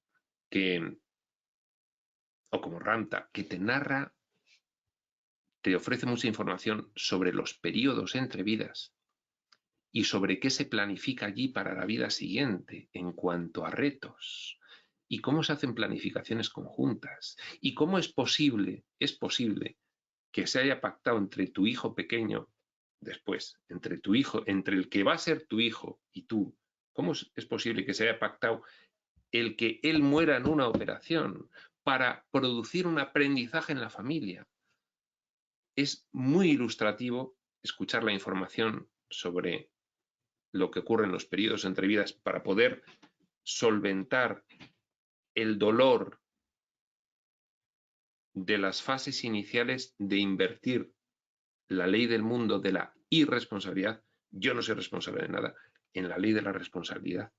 o como Ramta, que te narra, te ofrece mucha información sobre los periodos entre vidas y sobre qué se planifica allí para la vida siguiente en cuanto a retos y cómo se hacen planificaciones conjuntas y cómo es posible que se haya pactado entre tu hijo pequeño después, entre tu hijo, entre el que va a ser tu hijo y tú, ¿cómo es posible que se haya pactado el que él muera en una operación para producir un aprendizaje en la familia? Es muy ilustrativo escuchar la información sobre lo que ocurre en los periodos entre vidas para poder solventar el dolor de las fases iniciales de invertir la ley del mundo de la irresponsabilidad. Yo no soy responsable de nada, en la ley de la responsabilidad.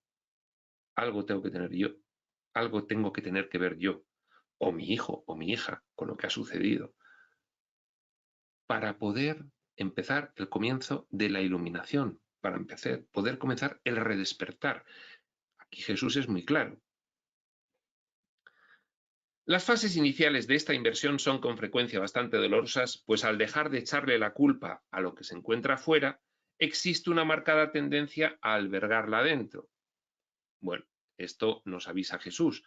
Algo tengo que tener yo, algo tengo que tener que ver yo, o mi hijo o mi hija, con lo que ha sucedido, para poder empezar el comienzo de la iluminación, para poder comenzar el redespertar. Aquí Jesús es muy claro. Las fases iniciales de esta inversión son con frecuencia bastante dolorosas, pues al dejar de echarle la culpa a lo que se encuentra afuera, existe una marcada tendencia a albergarla dentro. Bueno, esto nos avisa Jesús.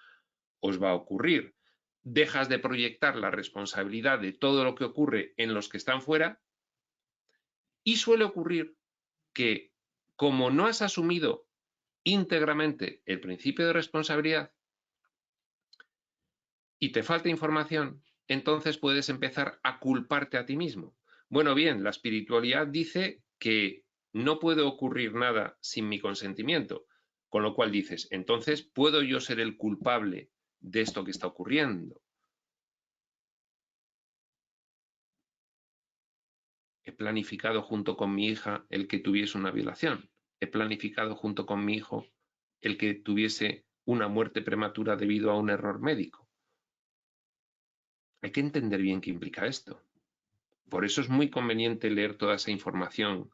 Os va a ocurrir. Dejas de proyectar la responsabilidad de todo lo que ocurre en los que están fuera y suele ocurrir que, como no has asumido íntegramente el principio de responsabilidad y te falta información, entonces puedes empezar a culparte a ti mismo. Bueno, bien, la espiritualidad dice que no puede ocurrir nada sin mi consentimiento, con lo cual dices, entonces, ¿puedo yo ser el culpable de esto que está ocurriendo? He planificado junto con mi hija el que tuviese una violación. He planificado junto con mi hijo el que tuviese una muerte prematura debido a un error médico. Hay que entender bien qué implica esto. Por eso es muy conveniente leer toda esa información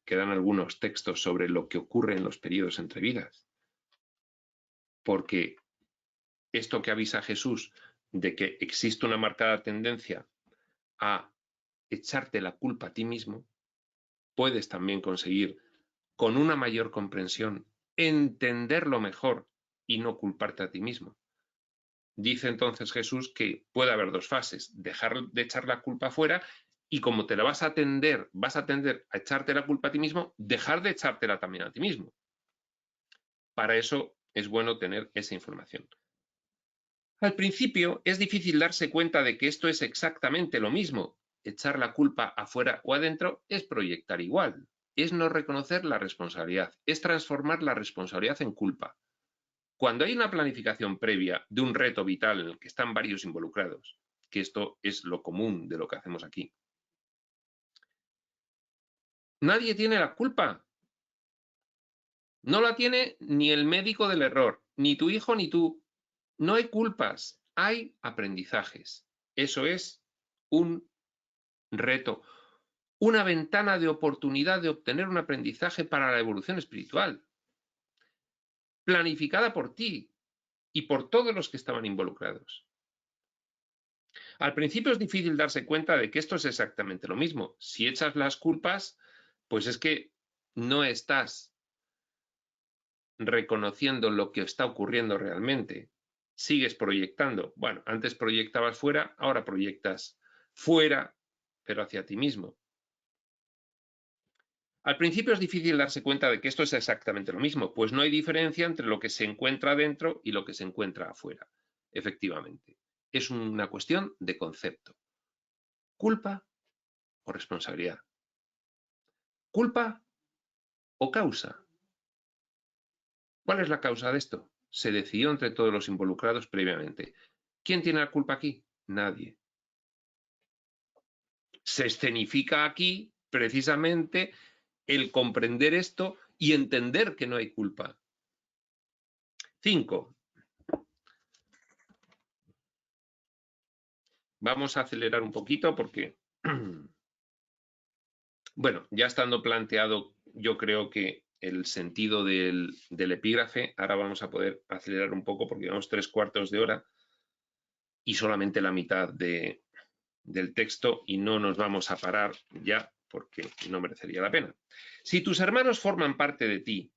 que dan algunos textos sobre lo que ocurre en los periodos entre vidas. Porque esto que avisa Jesús de que existe una marcada tendencia a echarte la culpa a ti mismo, puedes también conseguir, con una mayor comprensión, entenderlo mejor y no culparte a ti mismo. Dice entonces Jesús que puede haber dos fases: dejar de echar la culpa afuera, y como te la vas a tender a echarte la culpa a ti mismo, dejar de echártela también a ti mismo. Para eso es bueno tener esa información. Al principio es difícil darse cuenta de que esto es exactamente lo mismo. Echar la culpa afuera o adentro es proyectar igual. Es no reconocer la responsabilidad, es transformar la responsabilidad en culpa. Cuando hay una planificación previa de un reto vital en el que están varios involucrados, que esto es lo común de lo que hacemos aquí, nadie tiene la culpa. No la tiene ni el médico del error, ni tu hijo ni tú. No hay culpas, hay aprendizajes. Eso es un reto, una ventana de oportunidad de obtener un aprendizaje para la evolución espiritual, planificada por ti y por todos los que estaban involucrados. Al principio es difícil darse cuenta de que esto es exactamente lo mismo. Si echas las culpas, pues es que no estás reconociendo lo que está ocurriendo realmente. Sigues proyectando. Bueno, antes proyectabas fuera, ahora proyectas fuera, pero hacia ti mismo. Al principio es difícil darse cuenta de que esto es exactamente lo mismo, pues no hay diferencia entre lo que se encuentra dentro y lo que se encuentra afuera. Efectivamente, es una cuestión de concepto. ¿Culpa o responsabilidad? ¿Culpa o causa? ¿Cuál es la causa de esto? Se decidió entre todos los involucrados previamente. ¿Quién tiene la culpa aquí? Nadie. Se escenifica aquí precisamente el comprender esto y entender que no hay culpa. 5. Vamos a acelerar un poquito porque, bueno, ya estando planteado, yo creo que el sentido del epígrafe, ahora vamos a poder acelerar un poco porque llevamos 3/4 de hora y solamente la mitad del texto, y no nos vamos a parar ya porque no merecería la pena. Si tus hermanos forman parte de ti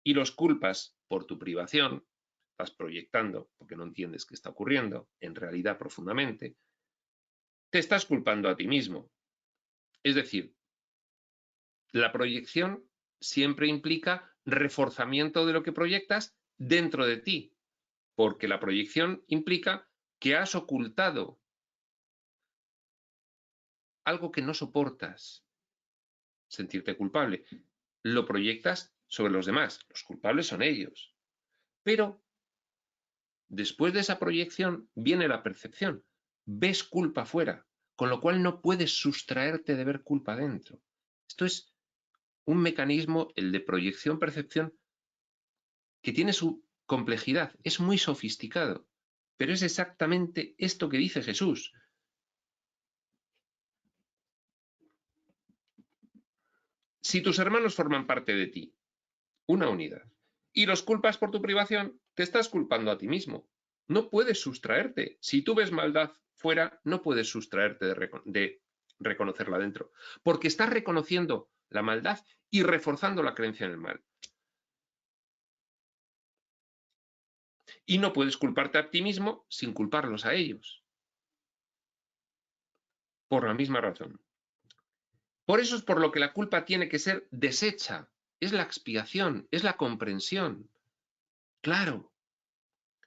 y los culpas por tu privación, estás proyectando porque no entiendes qué está ocurriendo, en realidad profundamente, te estás culpando a ti mismo. Es decir, la proyección siempre implica reforzamiento de lo que proyectas dentro de ti, porque la proyección implica que has ocultado algo que no soportas, sentirte culpable. Lo proyectas sobre los demás, los culpables son ellos. Pero después de esa proyección viene la percepción, ves culpa fuera, con lo cual no puedes sustraerte de ver culpa dentro. Esto es un mecanismo, el de proyección-percepción, que tiene su complejidad, es muy sofisticado, pero es exactamente esto que dice Jesús. Si tus hermanos forman parte de ti, una unidad, y los culpas por tu privación, te estás culpando a ti mismo. No puedes sustraerte. Si tú ves maldad fuera, no puedes sustraerte de reconocerla dentro, porque estás reconociendo la maldad y reforzando la creencia en el mal. Y no puedes culparte a ti mismo sin culparlos a ellos. Por la misma razón. Por eso es por lo que la culpa tiene que ser deshecha. Es la expiación, es la comprensión. Claro,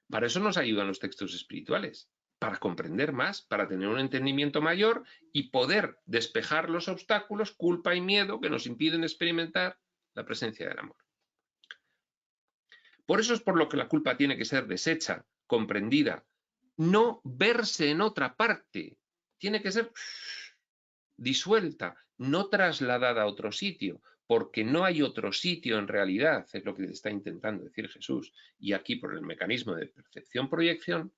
para eso nos ayudan los textos espirituales, para comprender más, para tener un entendimiento mayor y poder despejar los obstáculos, culpa y miedo que nos impiden experimentar la presencia del amor. Por eso es por lo que la culpa tiene que ser deshecha, comprendida, no verse en otra parte. Tiene que ser disuelta, no trasladada a otro sitio, porque no hay otro sitio en realidad, es lo que está intentando decir Jesús. Y aquí, por el mecanismo de percepción-proyección,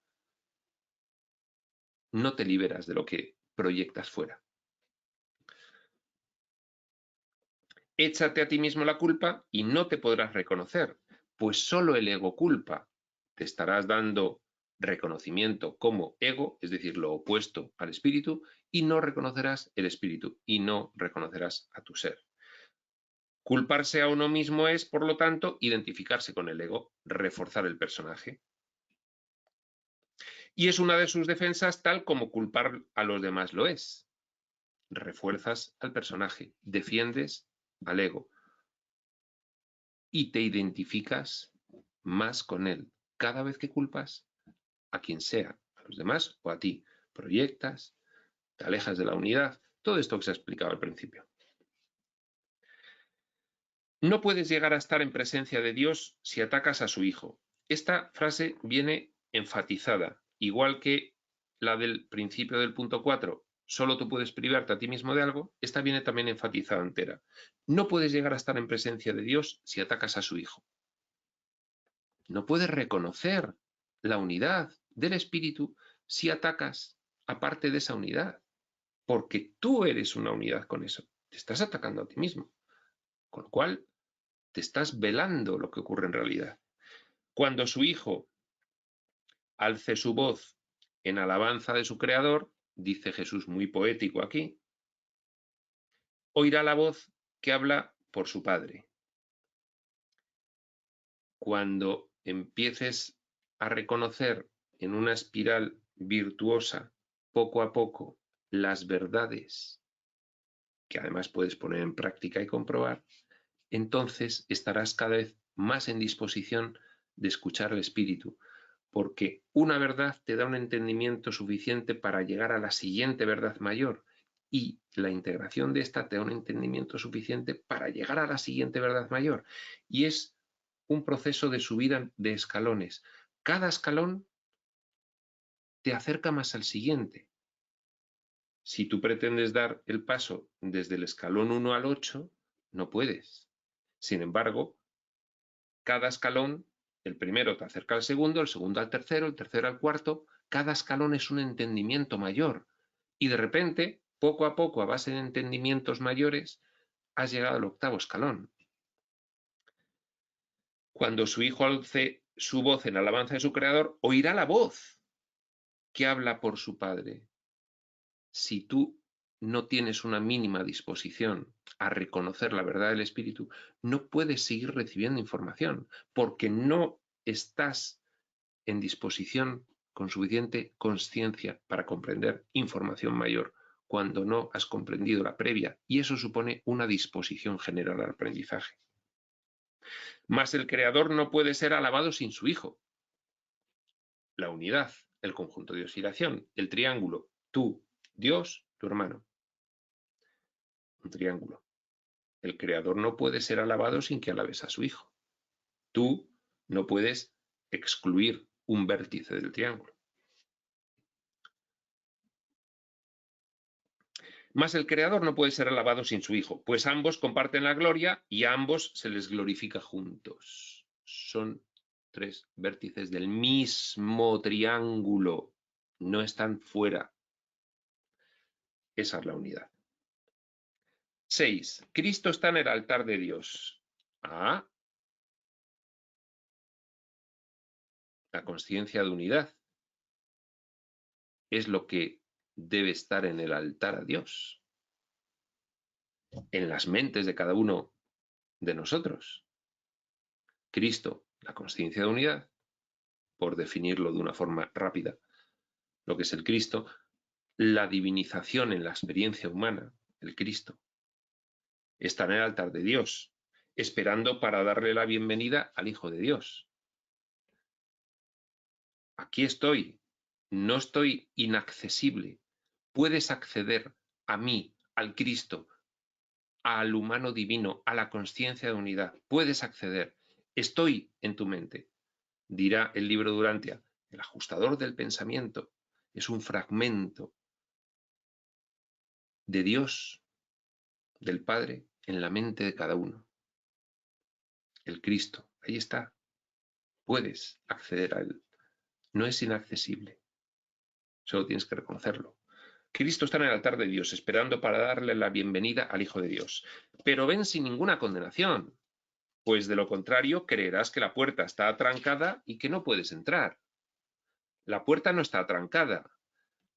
no te liberas de lo que proyectas fuera. Échate a ti mismo la culpa y no te podrás reconocer, pues solo el ego culpa. Te estarás dando reconocimiento como ego, es decir, lo opuesto al espíritu, y no reconocerás el espíritu y no reconocerás a tu ser. Culparse a uno mismo es, por lo tanto, identificarse con el ego, reforzar el personaje. Y es una de sus defensas, tal como culpar a los demás lo es. Refuerzas al personaje, defiendes al ego y te identificas más con él. Cada vez que culpas a quien sea, a los demás o a ti, proyectas, te alejas de la unidad, todo esto que se ha explicado al principio. No puedes llegar a estar en presencia de Dios si atacas a su Hijo. Esta frase viene enfatizada, igual que la del principio del punto 4, solo tú puedes privarte a ti mismo de algo, esta viene también enfatizada entera. No puedes llegar a estar en presencia de Dios si atacas a su Hijo. No puedes reconocer la unidad del Espíritu si atacas a parte de esa unidad, porque tú eres una unidad con eso. Te estás atacando a ti mismo, con lo cual te estás velando lo que ocurre en realidad. Cuando su Hijo alce su voz en alabanza de su Creador, dice Jesús muy poético aquí, oirá la voz que habla por su Padre. Cuando empieces a reconocer en una espiral virtuosa, poco a poco, las verdades que además puedes poner en práctica y comprobar, entonces estarás cada vez más en disposición de escuchar al Espíritu, porque una verdad te da un entendimiento suficiente para llegar a la siguiente verdad mayor, y la integración de esta te da un entendimiento suficiente para llegar a la siguiente verdad mayor. Y es un proceso de subida de escalones. Cada escalón te acerca más al siguiente. Si tú pretendes dar el paso desde el escalón 1 al 8, no puedes. Sin embargo, cada escalón, el primero te acerca al segundo, el segundo al tercero, el tercero al cuarto, cada escalón es un entendimiento mayor. Y de repente, poco a poco, a base de entendimientos mayores, has llegado al octavo escalón. Cuando su hijo alce su voz en alabanza de su creador, oirá la voz que habla por su padre. Si tú no tienes una mínima disposición a reconocer la verdad del espíritu, no puedes seguir recibiendo información, porque no estás en disposición con suficiente conciencia para comprender información mayor cuando no has comprendido la previa, y eso supone una disposición general al aprendizaje. Mas el creador no puede ser alabado sin su hijo. La unidad, el conjunto de oscilación, el triángulo, tú, Dios, tu hermano. Un triángulo. El creador no puede ser alabado sin que alabes a su hijo. Tú no puedes excluir un vértice del triángulo. Mas el creador no puede ser alabado sin su hijo, pues ambos comparten la gloria y a ambos se les glorifica juntos. Son tres vértices del mismo triángulo, no están fuera. Esa es la unidad. 6. Cristo está en el altar de Dios. Ah, la conciencia de unidad es lo que debe estar en el altar a Dios, en las mentes de cada uno de nosotros. Cristo, la conciencia de unidad, por definirlo de una forma rápida, lo que es el Cristo, la divinización en la experiencia humana, el Cristo, está en el altar de Dios, esperando para darle la bienvenida al Hijo de Dios. Aquí estoy, no estoy inaccesible. Puedes acceder a mí, al Cristo, al humano divino, a la conciencia de unidad. Puedes acceder. Estoy en tu mente. Dirá el libro de Durantia, el ajustador del pensamiento es un fragmento de Dios, del Padre, en la mente de cada uno. El Cristo, ahí está. Puedes acceder a él. No es inaccesible. Solo tienes que reconocerlo. Cristo está en el altar de Dios, esperando para darle la bienvenida al Hijo de Dios. Pero ven sin ninguna condenación, pues de lo contrario creerás que la puerta está atrancada y que no puedes entrar. La puerta no está atrancada,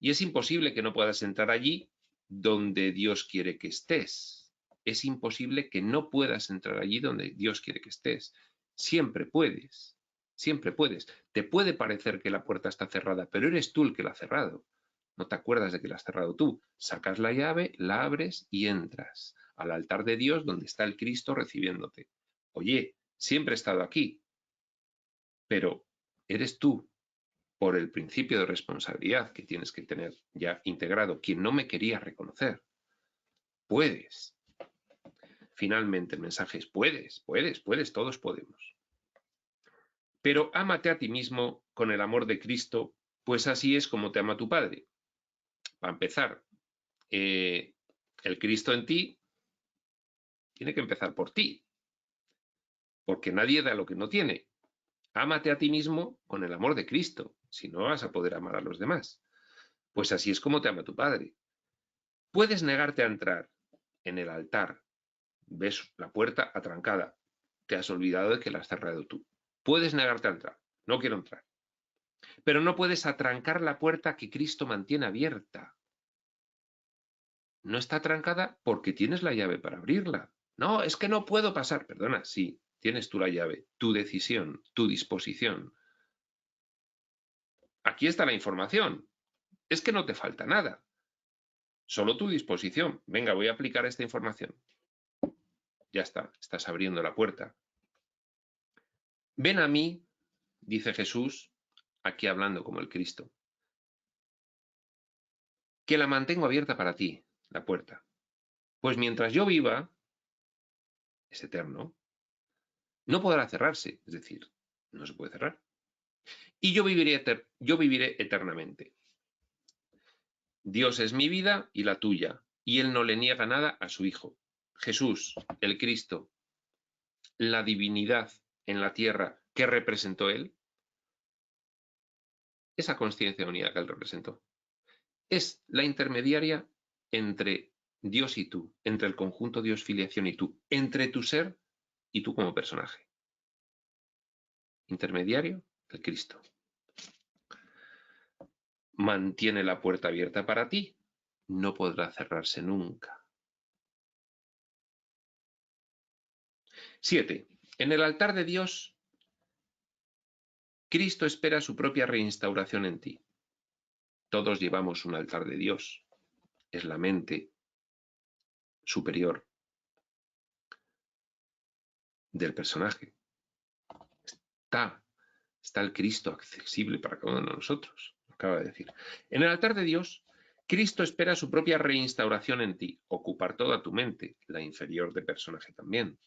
y es imposible que no puedas entrar allí donde Dios quiere que estés. Es imposible que no puedas entrar allí donde Dios quiere que estés. Siempre puedes, siempre puedes. Te puede parecer que la puerta está cerrada, pero eres tú el que la ha cerrado. No te acuerdas de que la has cerrado tú. Sacas la llave, la abres y entras al altar de Dios donde está el Cristo recibiéndote. Oye, siempre he estado aquí, pero eres tú, por el principio de responsabilidad que tienes que tener ya integrado, quien no me quería reconocer. Puedes. Finalmente el mensaje es puedes, todos podemos. Pero ámate a ti mismo con el amor de Cristo, pues así es como te ama tu Padre. Para empezar, el Cristo en ti tiene que empezar por ti, porque nadie da lo que no tiene. Ámate a ti mismo con el amor de Cristo, si no vas a poder amar a los demás. Pues así es como te ama tu Padre. Puedes negarte a entrar en el altar, ves la puerta atrancada, te has olvidado de que la has cerrado tú. Puedes negarte a entrar, no quiero entrar. Pero no puedes atrancar la puerta que Cristo mantiene abierta. No está atrancada porque tienes la llave para abrirla. No, es que no puedo pasar. Perdona, sí, tienes tú la llave, tu decisión, tu disposición. Aquí está la información. Es que no te falta nada. Solo tu disposición. Venga, voy a aplicar esta información. Ya está, estás abriendo la puerta. Ven a mí, dice Jesús, aquí hablando como el Cristo, que la mantengo abierta para ti, la puerta. Pues mientras yo viva, es eterno, no podrá cerrarse, es decir, no se puede cerrar. Y yo viviré eternamente. Dios es mi vida y la tuya, y Él no le niega nada a su Hijo. Jesús, el Cristo, la divinidad en la tierra que representó Él, esa conciencia unida que Él representó, es la intermediaria entre Dios y tú, entre el conjunto Dios, filiación y tú, entre tu ser y tú como personaje. Intermediario, el Cristo. Mantiene la puerta abierta para ti, no podrá cerrarse nunca. 7. En el altar de Dios, Cristo espera su propia reinstauración en ti. Todos llevamos un altar de Dios. Es la mente superior del personaje. Está el Cristo accesible para cada uno de nosotros. Lo acaba de decir. En el altar de Dios, Cristo espera su propia reinstauración en ti. Ocupar toda tu mente, la inferior de personaje también.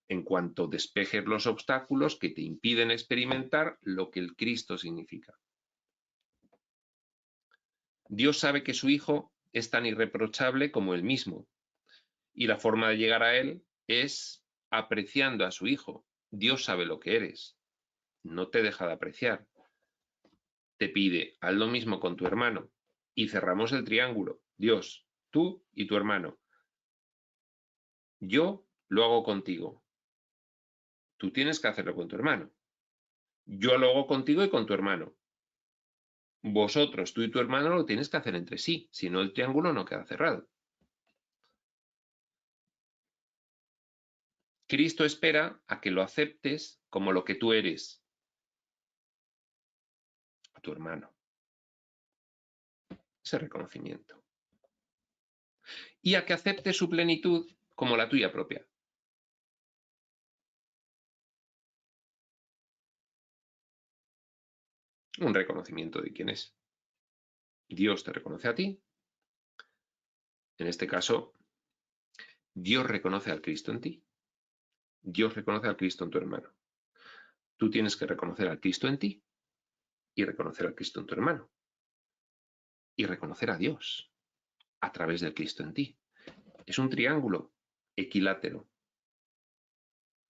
En cuanto despejes los obstáculos que te impiden experimentar lo que el Cristo significa. Dios sabe que su Hijo es tan irreprochable como Él mismo, y la forma de llegar a Él es apreciando a su Hijo. Dios sabe lo que eres, no te deja de apreciar. Te pide, haz lo mismo con tu hermano, y cerramos el triángulo, Dios, tú y tu hermano. Yo lo hago contigo. Tú tienes que hacerlo con tu hermano. Yo lo hago contigo y con tu hermano. Vosotros, tú y tu hermano, lo tienes que hacer entre sí, si no el triángulo no queda cerrado. Cristo espera a que lo aceptes como lo que tú eres, a tu hermano. Ese reconocimiento. Y a que aceptes su plenitud como la tuya propia. Un reconocimiento de quién es. Dios te reconoce a ti. En este caso, Dios reconoce al Cristo en ti. Dios reconoce al Cristo en tu hermano. Tú tienes que reconocer al Cristo en ti y reconocer al Cristo en tu hermano. Y reconocer a Dios a través del Cristo en ti. Es un triángulo equilátero.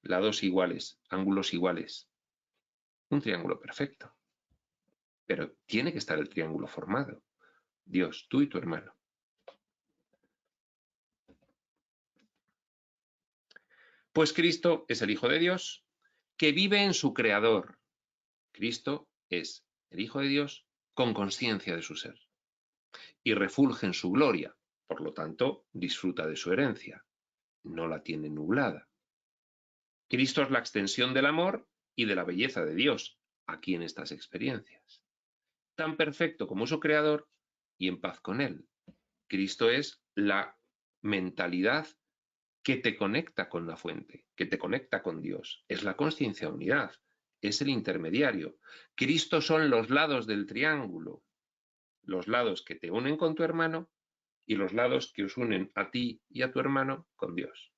Lados iguales, ángulos iguales. Un triángulo perfecto. Pero tiene que estar el triángulo formado. Dios, tú y tu hermano. Pues Cristo es el Hijo de Dios que vive en su Creador. Cristo es el Hijo de Dios con consciencia de su ser y refulge en su gloria. Por lo tanto, disfruta de su herencia. No la tiene nublada. Cristo es la extensión del amor y de la belleza de Dios aquí en estas experiencias. Tan perfecto como su Creador y en paz con Él. Cristo es la mentalidad que te conecta con la fuente, que te conecta con Dios. Es la consciencia de unidad, es el intermediario. Cristo son los lados del triángulo, los lados que te unen con tu hermano y los lados que os unen a ti y a tu hermano con Dios.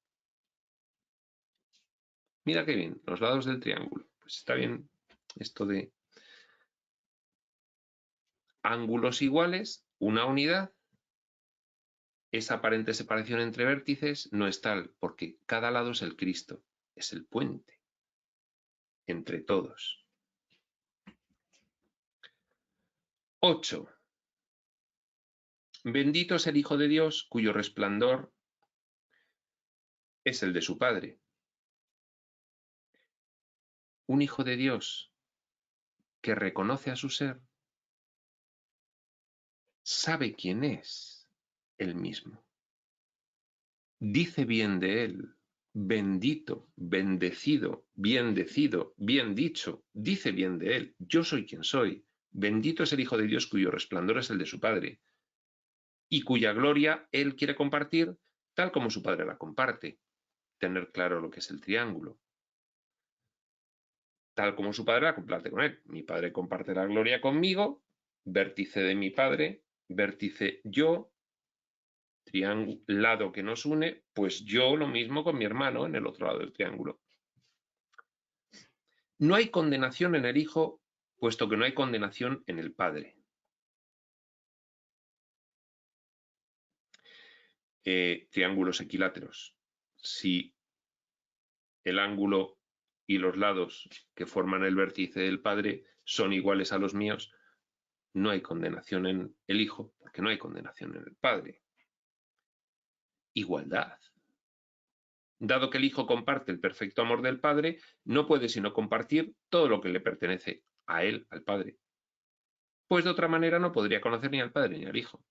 Mira qué bien, los lados del triángulo. Pues está bien esto de ángulos iguales, una unidad. Esa aparente separación entre vértices no es tal, porque cada lado es el Cristo, es el puente entre todos. 8. Bendito es el Hijo de Dios, cuyo resplandor es el de su Padre. Un Hijo de Dios que reconoce a su ser, sabe quién es él mismo. Dice bien de él, bendito, bendecido, bien decido, bien dicho, dice bien de él, yo soy quien soy. Bendito es el Hijo de Dios cuyo resplandor es el de su Padre y cuya gloria él quiere compartir tal como su Padre la comparte. Tener claro lo que es el triángulo. Tal como su Padre la comparte con él. Mi Padre comparte la gloria conmigo, vértice de mi Padre, vértice yo, lado que nos une, pues yo lo mismo con mi hermano en el otro lado del triángulo. No hay condenación en el Hijo, puesto que no hay condenación en el Padre. Triángulos equiláteros. Si el ángulo y los lados que forman el vértice del Padre son iguales a los míos, no hay condenación en el Hijo, porque no hay condenación en el Padre. Igualdad. Dado que el Hijo comparte el perfecto amor del Padre, no puede sino compartir todo lo que le pertenece a él, al Padre. Pues de otra manera no podría conocer ni al Padre ni al Hijo.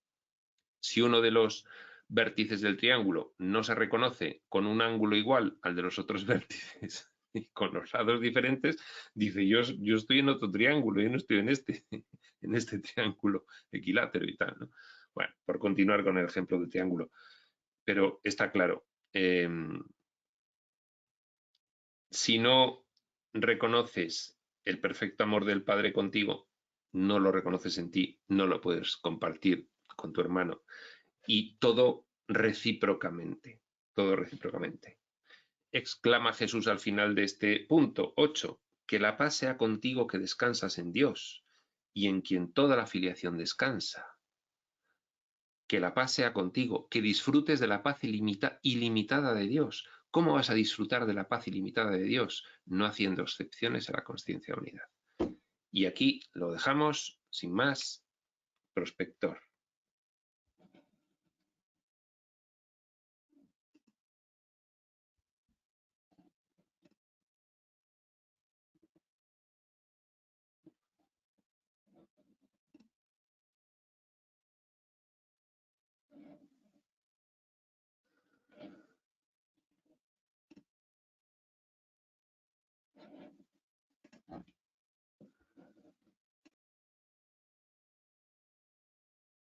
Si uno de los vértices del triángulo no se reconoce con un ángulo igual al de los otros vértices y con los lados diferentes, dice yo estoy en otro triángulo, yo no estoy en este triángulo equilátero y tal, ¿no? Bueno, por continuar con el ejemplo del triángulo. Pero está claro, si no reconoces el perfecto amor del Padre contigo, no lo reconoces en ti, no lo puedes compartir con tu hermano. Y todo recíprocamente, todo recíprocamente. Exclama Jesús al final de este punto 8, que la paz sea contigo que descansas en Dios y en quien toda la filiación descansa. Que la paz sea contigo, que disfrutes de la paz ilimitada de Dios. ¿Cómo vas a disfrutar de la paz ilimitada de Dios? No haciendo excepciones a la consciencia de unidad. Y aquí lo dejamos sin más, prospector.